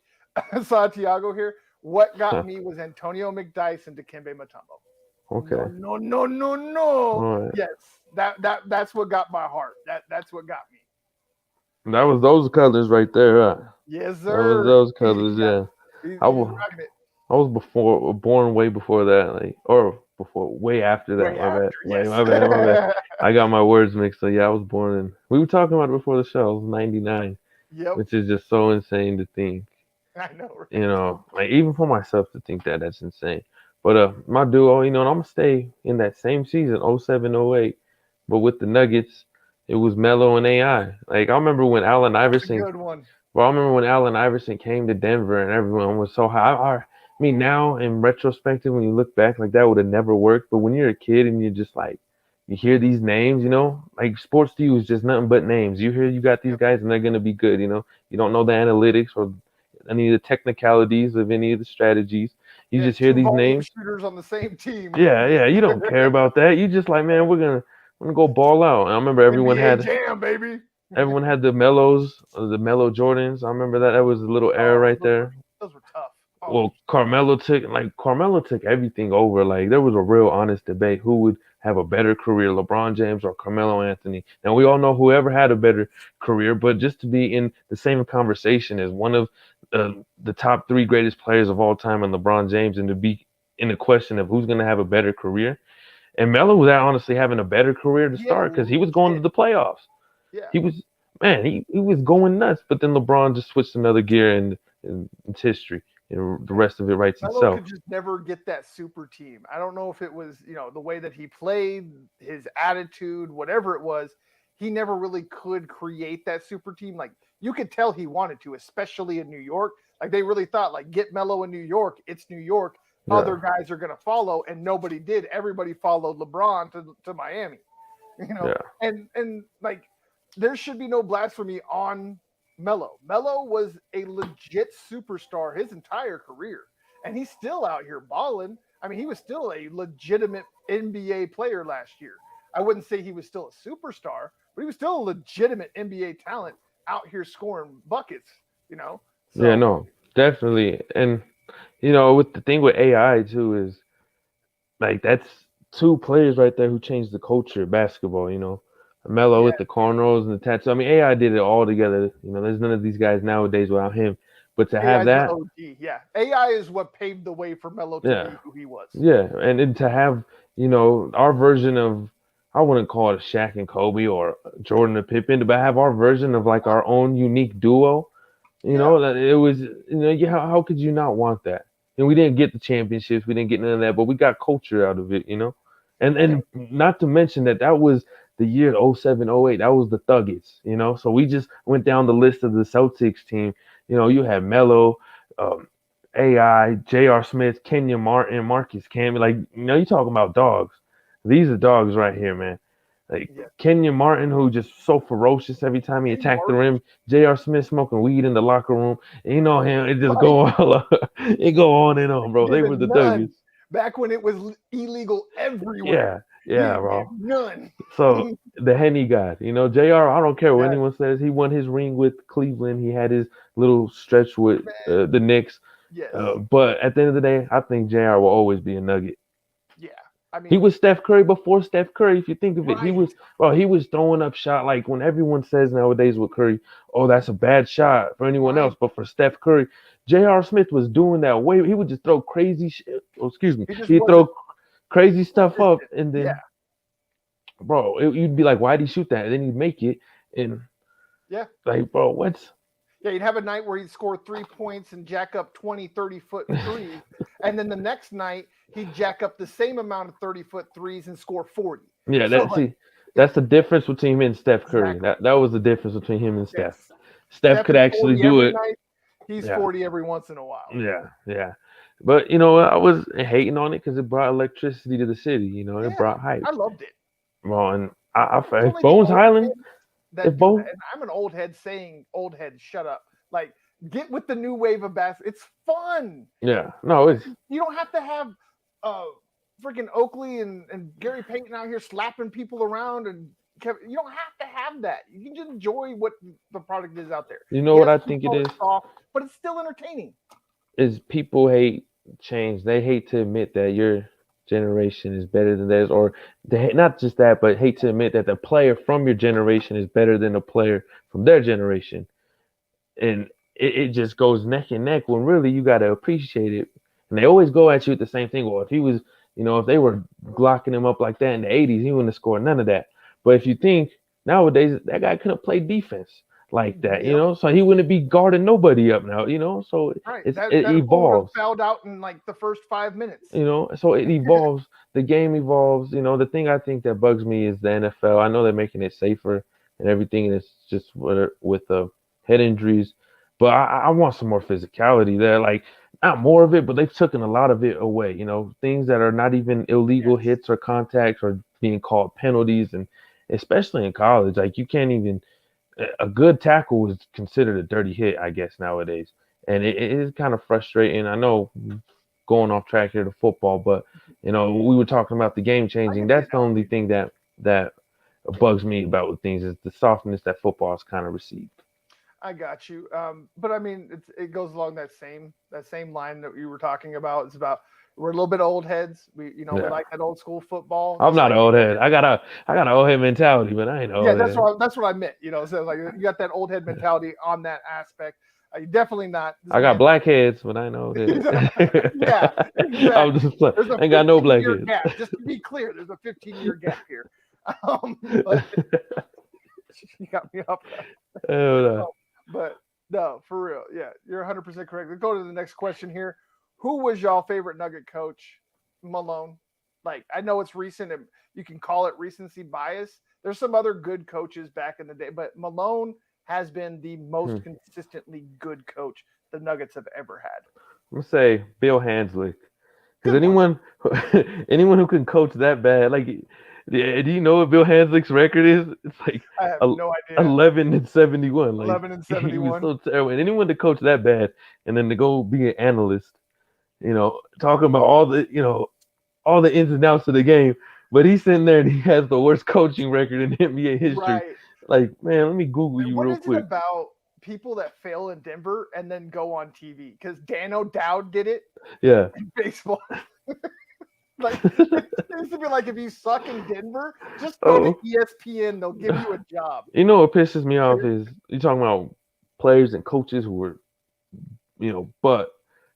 Santiago here. What got me was Antonio McDyess and Dikembe Mutombo. No, Okay. no, no, no, no. All right. Yes, that's what got my heart. That's what got me. That was those colors right there. Huh? Yes, That was sir. those colors. Yeah, Yeah. I he's was rocking it. I was born way before that, like or before, way after that. Way My bad. after, Wait, yes. my bad. My bad. I got my words mixed. So yeah, I was born in. We were talking about it before the show. It was '99, Yep, which is just so insane to think. I know, You right? know, like even for myself to think that that's insane. But my duo, you know, and I'm gonna stay in that same season, '07, '08, but with the Nuggets, it was Melo and AI. Like I remember when Allen That's a Iverson. good one. Well, I remember when Allen Iverson came to Denver and everyone was so high. I mean, now in retrospective, when you look back, like that would have never worked. But when you're a kid and you're just like, you hear these names, you know, like sports to you is just nothing but names. You hear you got these Yep. guys and they're gonna be good. You know, you don't know the analytics or any of the technicalities of any of the strategies. You Yeah, just hear two these volume names. shooters on the same team. Yeah, yeah. You don't care about that. You just like, man, we're gonna go ball out. And I remember NBA Jam, baby. everyone had the Mellows, the Mellow Jordans. I remember that. That was a little era Oh, right there. those were tough. Oh, Well, Carmelo took everything over. Like there was a real honest debate who would have a better career, LeBron James or Carmelo Anthony. Now we all know whoever had a better career, but just to be in the same conversation as one of the top three greatest players of all time and LeBron James, and to be in the question of who's going to have a better career, and Melo was honestly having a better career to yeah, start because he was going to legit. the playoffs. Yeah. He was man, he was going nuts, but then LeBron just switched another gear and it's history. And the rest of it writes Melo itself. could just never get that super team. I don't know if it was, the way that he played, his attitude, whatever it was. He never really could create that super team. Like you could tell he wanted to, especially in New York. Like they really thought, like get Melo in New York. It's New York. Yeah, Other guys are gonna follow, and nobody did. Everybody followed LeBron to Miami. You know, yeah, and like there should be no blasphemy on Melo. Melo was a legit superstar his entire career, and he's still out here balling. I mean, he was still a legitimate NBA player last year. I wouldn't say he was still a superstar, but he was still a legitimate NBA talent out here scoring buckets. You know, yeah. so No, definitely. And with the thing with AI too is like that's two players right there who changed the culture of basketball. Melo yeah, with the cornrows and the tattoo. I mean, AI did it all together. There's none of these guys nowadays without him. But to AI have is the that, OG. Yeah, AI is what paved the way for Melo to yeah, be who he was. yeah, and then to have our version of, I wouldn't call it Shaq and Kobe or Jordan and Pippen, but have our version of like our own unique duo. Yeah, That it was, how could you not want that? And we didn't get the championships, we didn't get none of that, but we got culture out of it. And yeah, not to mention that was the year '07, '08. That was the Thuggets. So we just went down the list of the Celtics team. You had Melo, um, AI, J.R. Smith, Kenya Martin, Marcus Camby. Like, you talking about dogs. These are dogs right here, man. Like yeah. Kenya Martin, who just so ferocious every time he Kenny attacked the Martin, rim. J.R. Smith smoking weed in the locker room. And you know him, it just right? go on, it go on and on, bro. They were Giving the none Thuggets. back when it was illegal everywhere. Yeah, He yeah, didn't give bro. none. So the Henny God, Jr. I don't care what Yes, anyone says. He won his ring with Cleveland. He had his little stretch with man. the Knicks. Yes, But at the end of the day, I think Jr. will always be a Nugget. yeah. I He mean, was Steph Curry before Steph Curry. If you think of it, he right. was he was throwing up shot like when everyone says nowadays with Curry, oh that's a bad shot for anyone Right. else, but for Steph Curry, J.R. Smith was doing that way. He would just throw crazy shit. Oh, excuse me, He just he'd wasn't throw crazy stuff up, consistent. and Yeah, then bro, you'd be like, why'd he shoot that? And then he'd make it, and yeah. like, bro, what's Yeah, you'd have a night where he'd score 3 points and jack up 20, 30-foot threes. And then the next night, he'd jack up the same amount of 30-foot threes and score 40. yeah? So, That see, that's the difference between him and Steph Curry. exactly. That was the difference between him and Steph. Yes. Steph Steph could is actually 40 do every it. night. He's Yeah. 40 every once in a while. Yeah, yeah. But I was hating on it because it brought electricity to the city. It Yeah, brought hype. I loved it. Well, and There's if only the Bones old Highland, heads if that do Bones, that. And I'm an old head saying, old head, shut up. Like, get with the new wave of basketball. It's fun. yeah, no, it's You don't have to have uh freaking Oakley and Gary Payton out here slapping people around and you don't have to have that. You can just enjoy what the product is out there. what Yes, I we think it call is it soft, but it's still entertaining. is people hate change. They hate to admit that your generation is better than theirs, or not just that, but hate to admit that the player from your generation is better than a player from their generation, and it just goes neck and neck when really you got to appreciate it. And they always go at you with the same thing. Well, if he was If they were glocking him up like that in the 80s, he wouldn't have scored none of that. But if you think nowadays, that guy couldn't play defense like that, Yep. so he wouldn't be guarding nobody up now, so Right. it That fool would have evolves. fouled out in like the first 5 minutes. So it evolves. The game evolves. The thing I think that bugs me is the NFL. I know they're making it safer and everything, and it's just with the head injuries, but I want some more physicality there. Like, not more of it, but they've taken a lot of it away. Things that are not even illegal Yes. hits or contacts are being called penalties, and especially in college, like you can't even. A good tackle is considered a dirty hit, I guess, nowadays, and it is kind of frustrating. I know, going off track here to football, but we were talking about the game I changing. can see That's the that. only thing that bugs me about with things is the softness that football has kind of received. I got you. But I mean, it goes along that same line that you were talking about. It's about we're a little bit old heads. We Yeah, like that old school football, I'm just not like an old head. I got an old head mentality, but I ain't an yeah. old That's head. what I meant. So like you got that old head mentality on that aspect. You're definitely not. This I got man, black heads, but I ain't an old head. yeah, I'm exactly. just playing. There's a I ain't got no 15 black year heads. gap. Just to be clear, there's a 15-year gap here. But you got me up. Hell no. But no, for real. Yeah, you're 100% correct. Let's go to the next question here. Who was y'all favorite Nugget coach? Malone. Like, I know it's recent and you can call it recency bias. There's some other good coaches back in the day, but Malone has been the Hmm. most consistently good coach the Nuggets have ever had. I'm gonna say Bill Hanslick. Because Good one. anyone who can coach that bad, like, yeah, do you know what Bill Hanslick's record is? It's like I have el- no idea. 11-71. Like, 11 and he was 71. so terrible. And anyone to coach that bad, and then to go be an analyst, talking about all the ins and outs of the game, but he's sitting there and he has the worst coaching record in NBA history. Right. Like, man, let me Google you What real is it quick. about people that fail in Denver and then go on TV? Because Dan O'Dowd did it Yeah. in baseball. Like it seems to be like if you suck in Denver, just go to Oh, ESPN. They'll give you a job. what pisses me off is you talking about players and coaches who were but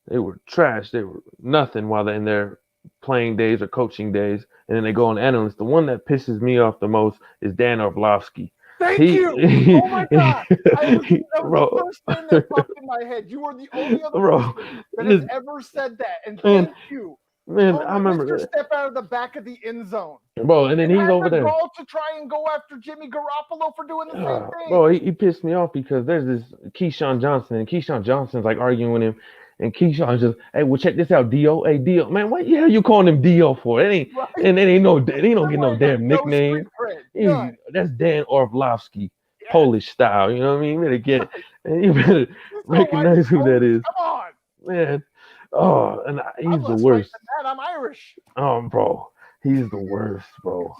they were trash. They were nothing while they're in their playing days or coaching days, and then they go on analyst. The one that pisses me off the most is Dan Orlovsky. Thank He, you. Oh my God. That was the bro, first name that popped in my head. You are the only other bro, person that has just ever said that. And man, thank you. man, Oh I my remember Mr. that, Step out of the back of the end zone. bro. And then And he's had over the there. gall to try and go after Jimmy Garoppolo for doing the same thing. Bro, he pissed me off because there's this Keyshawn Johnson, and Keyshawn Johnson's like arguing with him, and Keyshawn's just, hey, well, check this out, Dio. Hey, Dio, man, what the hell you calling him Dio for? Right? And it ain't no, he don't That get no boy has damn no street nickname. cred. None. That's Dan Orlovsky, Yes. Polish style. You know what I mean? You better get, Right. and you better He's so white and recognize who that Polish. is, Come on. man. Oh, and I'm he's the less white worst. than that. I'm Irish. Bro, he's the worst, bro.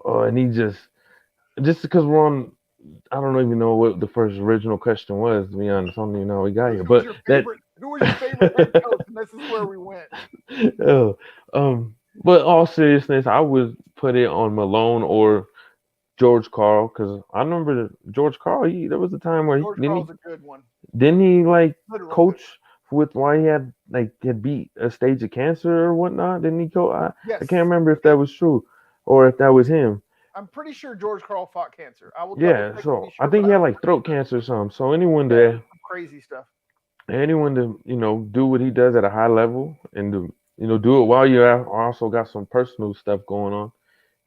Oh, and he just because we're on. I don't even know what the first original question was. To be honest, I don't even know how we got here. But that, Who was your favorite head coach? And this is where we went. oh, but all seriousness, I would put it on Malone or George Carl because I remember George Carl. There was a time where George Carl's a good one. didn't he like Literal good. coach with why he had beat a stage of cancer or whatnot? Didn't he go? I Yes. can't remember if that was true or if that was him. I'm pretty sure George Carl fought cancer. I will double Yeah, check to so be I sure, think but he I'm had like throat pretty cancer or something. So anyone sure. to Some crazy stuff. do what he does at a high level and to do it while you also got some personal stuff going on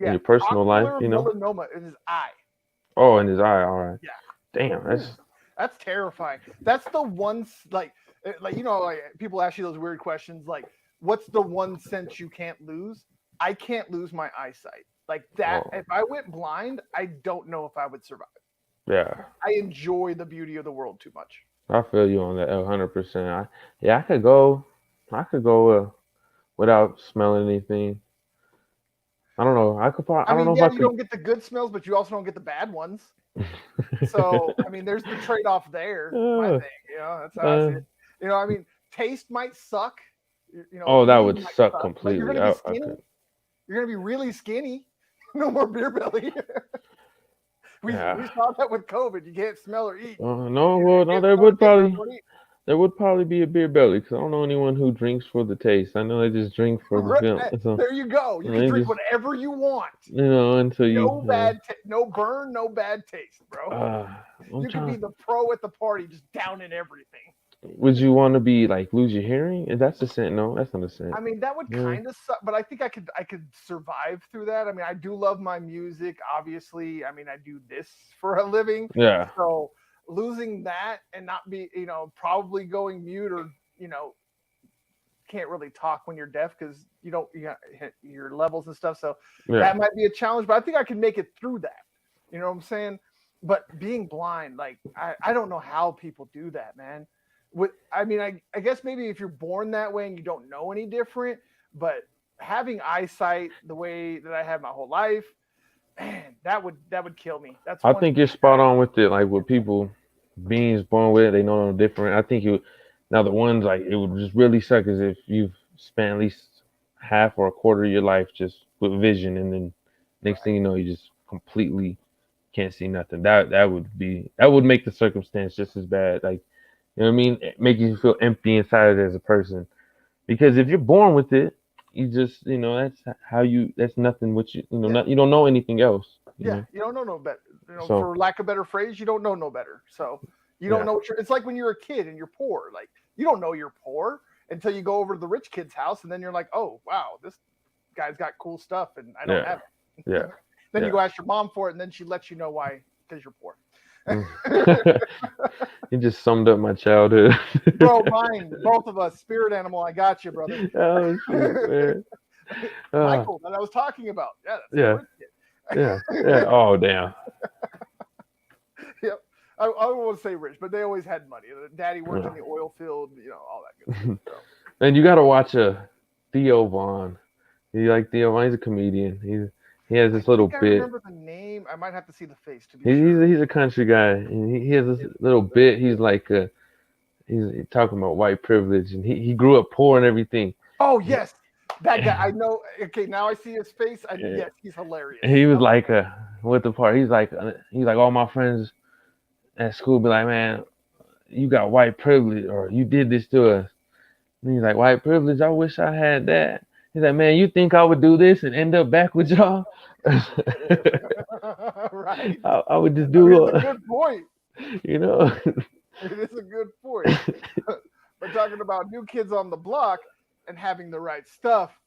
in Yeah. your personal life. Ocular melanoma in his eye. Oh, in his eye. All right. Yeah. Damn, That's terrifying. That's the one like people ask you those weird questions like what's the one sense you can't lose? I can't lose my eyesight. Like that, oh, if I went blind, I don't know if I would survive. yeah. I enjoy the beauty of the world too much. I feel you on that 100%. I could go. Without smelling anything. I don't know. I could probably. I I don't mean, know if yeah, I you could. don't get the good smells, but you also don't get the bad ones. So, I mean, there's the trade-off there. My Uh, thing, that's how I see it. I mean, taste might suck. oh, that Eating would might suck suck, but you're completely. gonna be I skinny. could. You're gonna be really skinny. No more beer belly. we Yeah. saw that with COVID. You can't smell or eat. No. You Well, no. can't There smell or would taste, probably. don't eat. There would probably be a beer belly because I don't know anyone who drinks for the taste. I know they just drink for the film. So There you go. You can they drink just, whatever you want. until No bad, no burn, no bad taste, bro. uh, I'm You could be trying. the pro at the party, just downing everything. Would you want to be like lose your hearing? That's a scent. No, that's not a scent. I mean, that would Yeah. kind of suck, but I think I could survive through that. I mean, I do love my music, obviously. I mean, I do this for a living, Yeah. so losing that and not be, probably going mute or can't really talk when you're deaf because you don't hit your levels and stuff. So Yeah. that might be a challenge, but I think I can make it through that. You know what I'm saying? But being blind, like I don't know how people do that, man. I mean, I guess maybe if you're born that way and you don't know any different, but having eyesight the way that I had my whole life, man, that would kill me. That's I one think thing. you're spot on with it. Like with people being born with it, they know no different. I think you now the ones like it would just really suck is if you've spent at least half or a quarter of your life just with vision, and then next thing you know, you just completely can't see nothing. That would make the circumstance just as bad. Like you know what I mean? Make you feel empty inside as a person. Because if you're born with it, you just that's how you. That's nothing. What you Yeah, not, you don't know anything else. yeah, you don't know no better. So For lack of a better phrase, you don't know no better. So you don't yeah, know what you're. It's like when you're a kid and you're poor. Like you don't know you're poor until you go over to the rich kid's house, and then you're like, oh wow, this guy's got cool stuff, and I don't yeah, have it. yeah, Then you yeah. go ask your mom for it, and then she lets you know why because you're poor. Mm. You just summed up my childhood. Bro, mine, both of us, spirit animal. I got you, brother. Oh shoot, man. Uh, Michael, that I was talking about. Yeah, that's the yeah, rich yeah, kid. yeah. Oh damn. Yep. I won't say rich, but they always had money. Daddy worked in Yeah. the oil field, all that good stuff. So. And you got to watch Theo Vaughn. You like Theo Vaughn? He's a comedian. He has I this little think I bit. remember the name. I might have to see the face to be He's sure. he's a country guy, and he has this little bit. He's like he's talking about white privilege, and he grew up poor and everything. Oh yes, that guy. I know. Okay, now I see his face. Yes, he's hilarious. He was Yep. like with the part. He's like all my friends at school be like, man, you got white privilege, or you did this to us. And he's like, white privilege. I wish I had that. He's like, man, you think I would do this and end up back with y'all? Right. I would just I mean, do it's a good point. you know. It is a good point. But talking about new kids on the block and having the right stuff,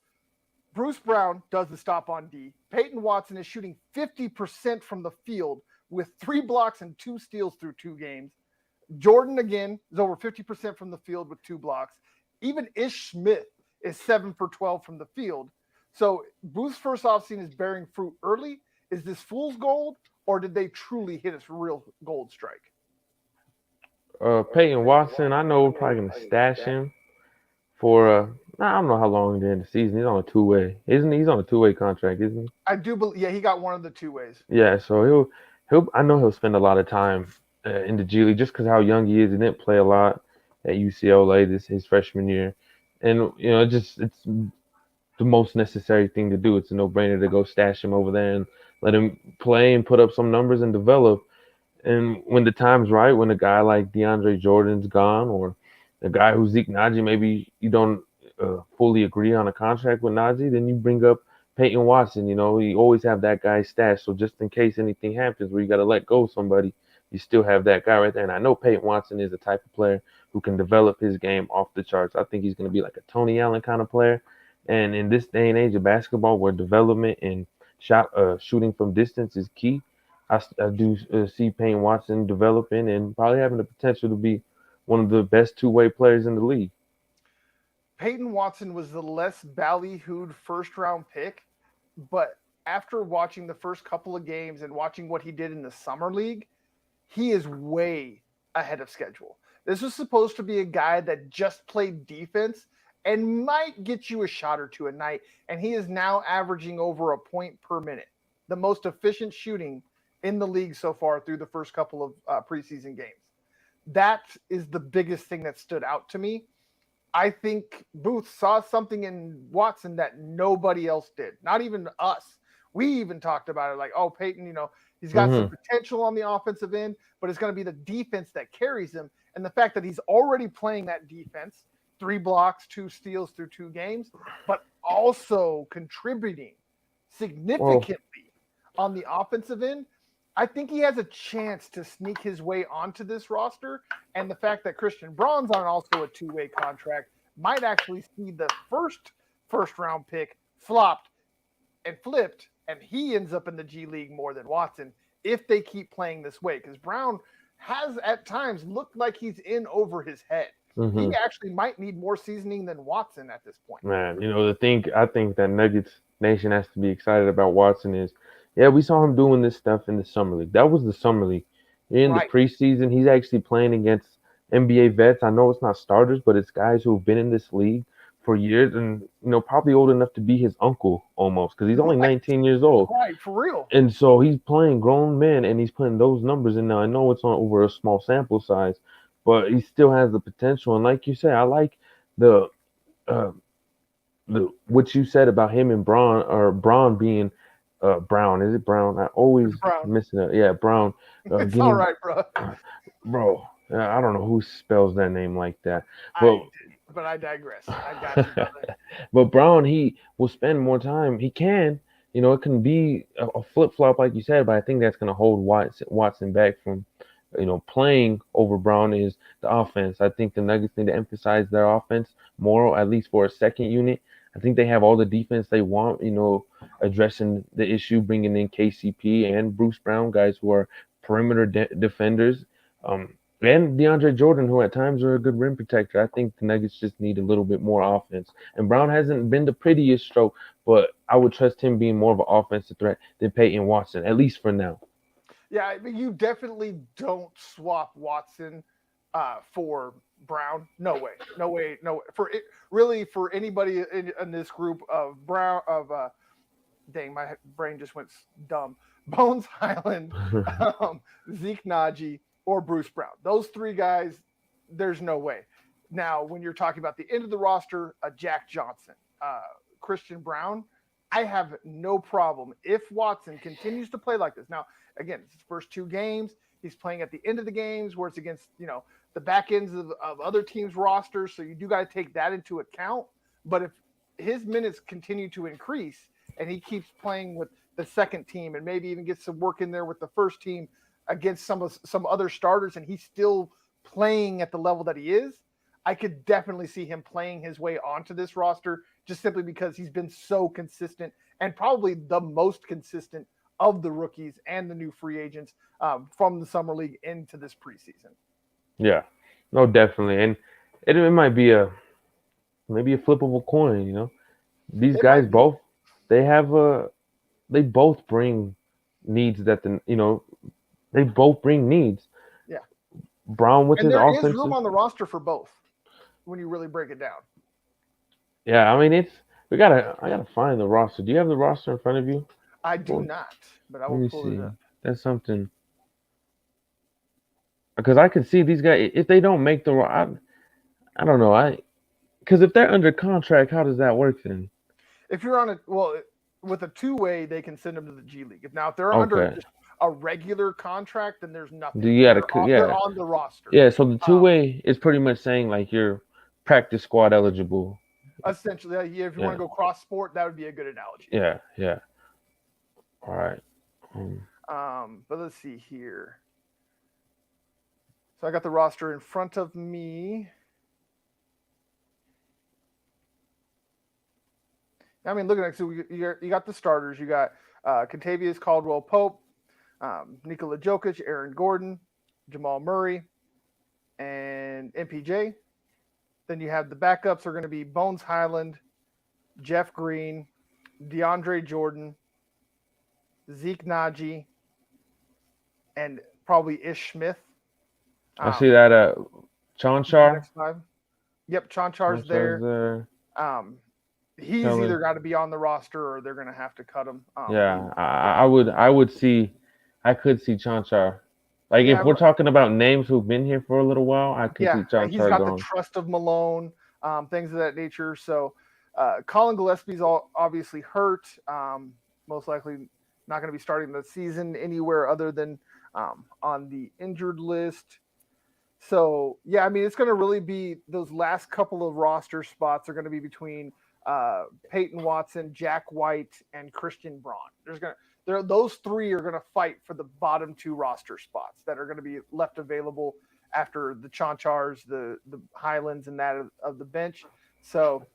Bruce Brown does the stop on D. Peyton Watson is shooting 50% from the field with 3 blocks and 2 steals through 2 games. Jordan, again, is over 50% from the field with 2 blocks. Even Ish Smith is 7 for 12 from the field. So Booth's first offseason is bearing fruit early. Is this fool's gold, or did they truly hit its real gold strike? Peyton Watson, I know we're probably gonna stash him for I don't know how long during the season. He's on a two-way, isn't he? He's on a two-way contract, isn't he? I do believe, yeah, he got one of the 2 ways. Yeah, so he'll I know he'll spend a lot of time in the G League just because how young he is. He didn't play a lot at UCLA this his freshman year, and it's the most necessary thing to do. It's a no-brainer to go stash him over there and let him play and put up some numbers and develop. And when the time's right, when a guy like DeAndre Jordan's gone, or a guy who's Zeke Naji, maybe you don't fully agree on a contract with Naji, then you bring up Peyton Watson. You always have that guy stashed. So just in case anything happens where you got to let go of somebody, you still have that guy right there. And I know Peyton Watson is the type of player who can develop his game off the charts. I think he's going to be like a Tony Allen kind of player. And in this day and age of basketball, where development and shooting from distance is key, I do see Payne Watson developing and probably having the potential to be one of the best two-way players in the league. Peyton Watson was the less ballyhooed first round pick, but after watching the first couple of games and watching what he did in the summer league, he is way ahead of schedule. This was supposed to be a guy that just played defense and might get you a shot or two a night, and he is now averaging over a point per minute, the most efficient shooting in the league so far through the first couple of preseason games. That is the biggest thing that stood out to me. I think Booth saw something in Watson that nobody else did, not even us. We even talked about it like, oh, Peyton, he's got some Mm-hmm. potential on the offensive end, but it's going to be the defense that carries him. And the fact that he's already playing that defense, 3 blocks, 2 steals through 2 games, but also contributing Well, significantly on the offensive end, I think he has a chance to sneak his way onto this roster. And the fact that Christian Braun's on also a 2-way contract might actually see the first round pick flopped and flipped, and he ends up in the G League more than Watson if they keep playing this way. Because Brown has at times looked like he's in over his head. He hmm actually might need more seasoning than Watson at this point. man, I think that Nuggets Nation has to be excited about Watson is, yeah, we saw him doing this stuff in the summer league. That was the summer league. In the Right. preseason, he's actually playing against NBA vets. I know it's not starters, but it's guys who've been in this league for years and probably old enough to be his uncle almost because he's only Right. 19 years old. Right. For real. And so he's playing grown men and he's putting those numbers in. Now I know it's on over a small sample size, but he still has the potential. And like you say, I like the uh, the what you said about him and Braun being Brown. Is it Brown? I always It's Brown. miss it. Yeah, Brown. It's all Getting right, bro. bro. I don't know who spells that name like that, I but did, but I digress. I got you, brother. but Brown, he will spend more time. He can, it can be a flip flop like you said, but I think that's going to hold Watson back from, playing over Brown is the offense. I think the Nuggets need to emphasize their offense more, at least for a second unit. I think they have all the defense they want, addressing the issue, bringing in KCP and Bruce Brown, guys who are perimeter defenders. And DeAndre Jordan, who at times are a good rim protector. I think the Nuggets just need a little bit more offense. And Brown hasn't been the prettiest stroke, but I would trust him being more of an offensive threat than Peyton Watson, at least for now. Yeah, I mean, you definitely don't swap Watson for Brown. No way, no way, no way. For it, really, for anybody in this group of Brown dang, my brain just went dumb. Bones Highland, Zeke Naji, or Bruce Brown. Those 3 guys, there's no way. Now, when you're talking about the end of the roster, Jack Johnson, Christian Brown, I have no problem if Watson continues to play like this. Now, again, it's his first 2 games. He's playing at the end of the games where it's against, the back ends of other teams' rosters. So you do got to take that into account. But if his minutes continue to increase and he keeps playing with the second team and maybe even gets some work in there with the first team against some other starters and he's still playing at the level that he is, I could definitely see him playing his way onto this roster just simply because he's been so consistent and probably the most consistent of the rookies and the new free agents from the summer league into this preseason. Yeah, no, definitely. And it might be maybe a flip of a coin, These It guys might be. both, they both bring needs they both bring needs. Yeah. Brown with And his there is offensive. room on the roster for both when you really break it down. Yeah, I mean I gotta find the roster. Do you have the roster in front of you? I do Well, not, but I let will me pull it see. up. That's something because I can see these guys if they don't make I don't know. Because if they're under contract, how does that work then? If you're on with a 2-way, they can send them to the G League. If they're under Okay. just a regular contract, then there's Do nothing. you gotta They're yeah. on the roster. Yeah, so the two Um, way is pretty much saying like you're practice squad eligible. Essentially, yeah, if you want Yeah, to go cross sport, that would be a good analogy. yeah. All right. Um, But let's see here. So I got the roster in front of me. I mean, looking at so you got the starters. You got Contavious Caldwell Pope, Nikola Jokic, Aaron Gordon, Jamal Murray, and MPJ. Then you have the backups are going to be Bones Highland, Jeff Green, DeAndre Jordan, Zeke Naji, and probably Ish Smith. I see that Chanchar. Next time. Yep, Chanchar's Chanchar's there. there. He's Kelly. either got to be on the roster or they're going to have to cut him. Yeah, I would see, I could see Chanchar. Like Yeah, if we're talking about names who've been here for a little while, I could see yeah, he's Chanchar got the going. trust of Malone, things of that nature. So Colin Gillespie's obviously hurt. Most likely not going to be starting the season anywhere other than on the injured list. So yeah, I mean, it's going to really be those last couple of roster spots are going to be between Peyton Watson, Jack White, and Christian Braun. Those three are going to fight for the bottom two roster spots that are going to be left available after the Chonchars, the Highlands, and that of the bench. So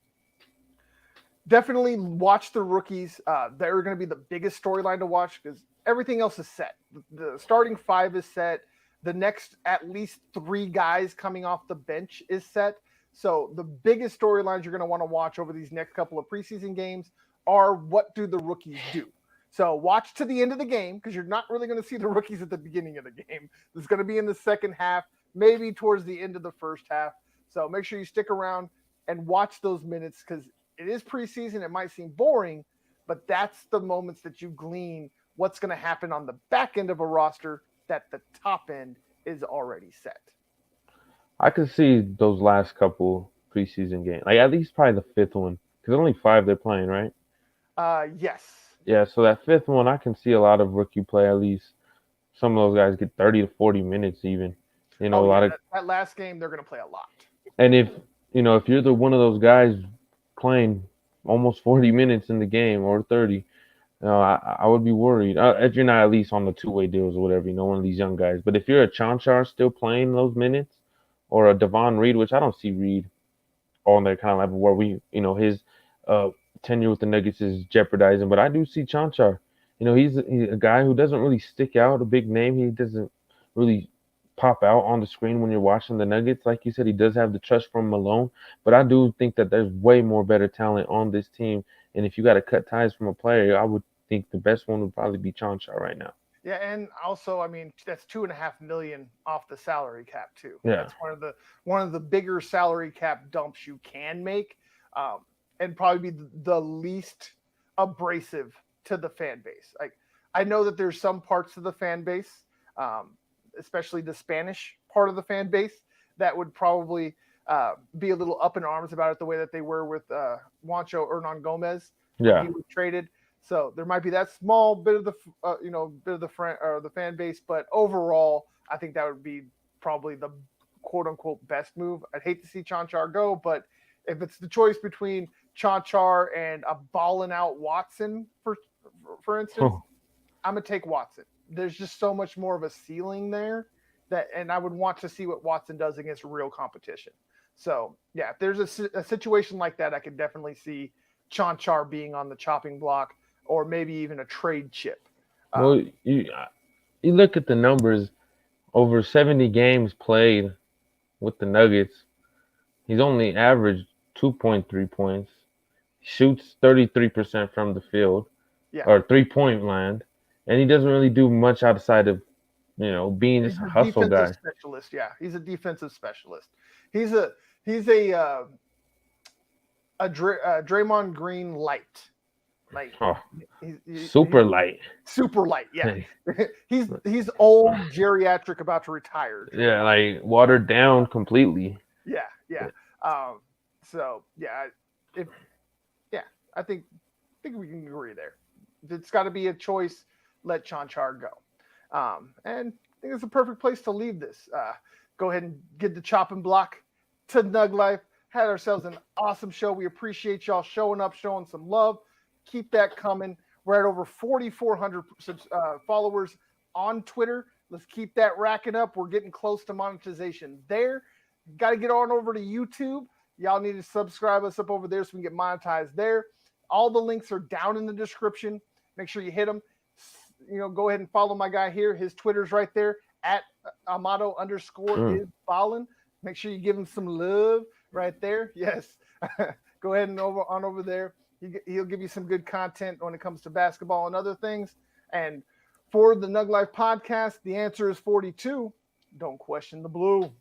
definitely watch the rookies. They're going to be the biggest storyline to watch because everything else is set. The starting five is set. The next at least three guys coming off the bench is set. So the biggest storylines you're going to want to watch over these next couple of preseason games are what do the rookies do? So watch to the end of the game because you're not really going to see the rookies at the beginning of the game. It's going to be in the second half, maybe towards the end of the first half. So make sure you stick around and watch those minutes because it is preseason. It might seem boring, but that's the moments that you glean what's going to happen on the back end of a roster that the top end is already set. I could see those last couple preseason games, like at least probably the fifth one, because only 5 they're playing, right? Yes. Yeah, so that fifth one, I can see a lot of rookie play. At least some of those guys get 30 to 40 minutes, even. A lot of that last game they're going to play a lot. And if you're the one of those guys playing almost 40 minutes in the game or 30, I would be worried. If you're not at least on the two-way deals or whatever, one of these young guys. But if you're a Chonchar still playing those minutes, or a Devon Reed, which I don't see Reed on that kind of level where his tenure with the Nuggets is jeopardizing. But I do see Chonchar. He's a guy who doesn't really stick out, a big name. He doesn't really pop out on the screen when you're watching the Nuggets. Like you said, he does have the trust from Malone, but I do think that there's way more better talent on this team. And if you got to cut ties from a player, I would think the best one would probably be Chonchar right now. Yeah, and also, I mean, that's $2.5 million off the salary cap too. Yeah, that's one of the bigger salary cap dumps you can make, and probably be the least abrasive to the fan base. Like, I know that there's some parts of the fan base, especially the Spanish part of the fan base, that would probably be a little up in arms about it the way that they were with Juancho Hernan Gomez when he was traded. So there might be that small bit of the fan base, but overall, I think that would be probably the quote unquote best move. I'd hate to see Chonchar go, but if it's the choice between Chonchar and a balling out Watson, for instance, I'm gonna take Watson. There's just so much more of a ceiling there and I would want to see what Watson does against real competition. So yeah, if there's a situation like that, I could definitely see Chonchar being on the chopping block, or maybe even a trade chip. Well, you look at the numbers, over 70 games played with the Nuggets, he's only averaged 2.3 points, shoots 33% from the field, or 3-point land, and he doesn't really do much outside of, being just a hustle guy. Specialist, yeah, he's a defensive specialist. He's a Draymond Green light. Like super light, yeah. he's old, geriatric, about to retire. Yeah, like watered down completely. Yeah. So yeah, I think we can agree there. It's got to be a choice. Let Chonchar go. And I think it's a perfect place to leave this. Go ahead and get the chopping block to Nug Life. Had ourselves an awesome show. We appreciate y'all showing up, showing some love. Keep that coming. We're at over 4,400 followers on Twitter. Let's keep that racking up. We're getting close to monetization there. Got to get on over to YouTube. Y'all need to subscribe us up over there so we can get monetized there. All the links are down in the description. Make sure you hit them. Go ahead and follow my guy here. His Twitter's right there at Amato_is_Ballin. Make sure you give him some love right there. Yes. Go ahead and over there. He'll give you some good content when it comes to basketball and other things. And for the Nug Life podcast, the answer is 42. Don't question the blue.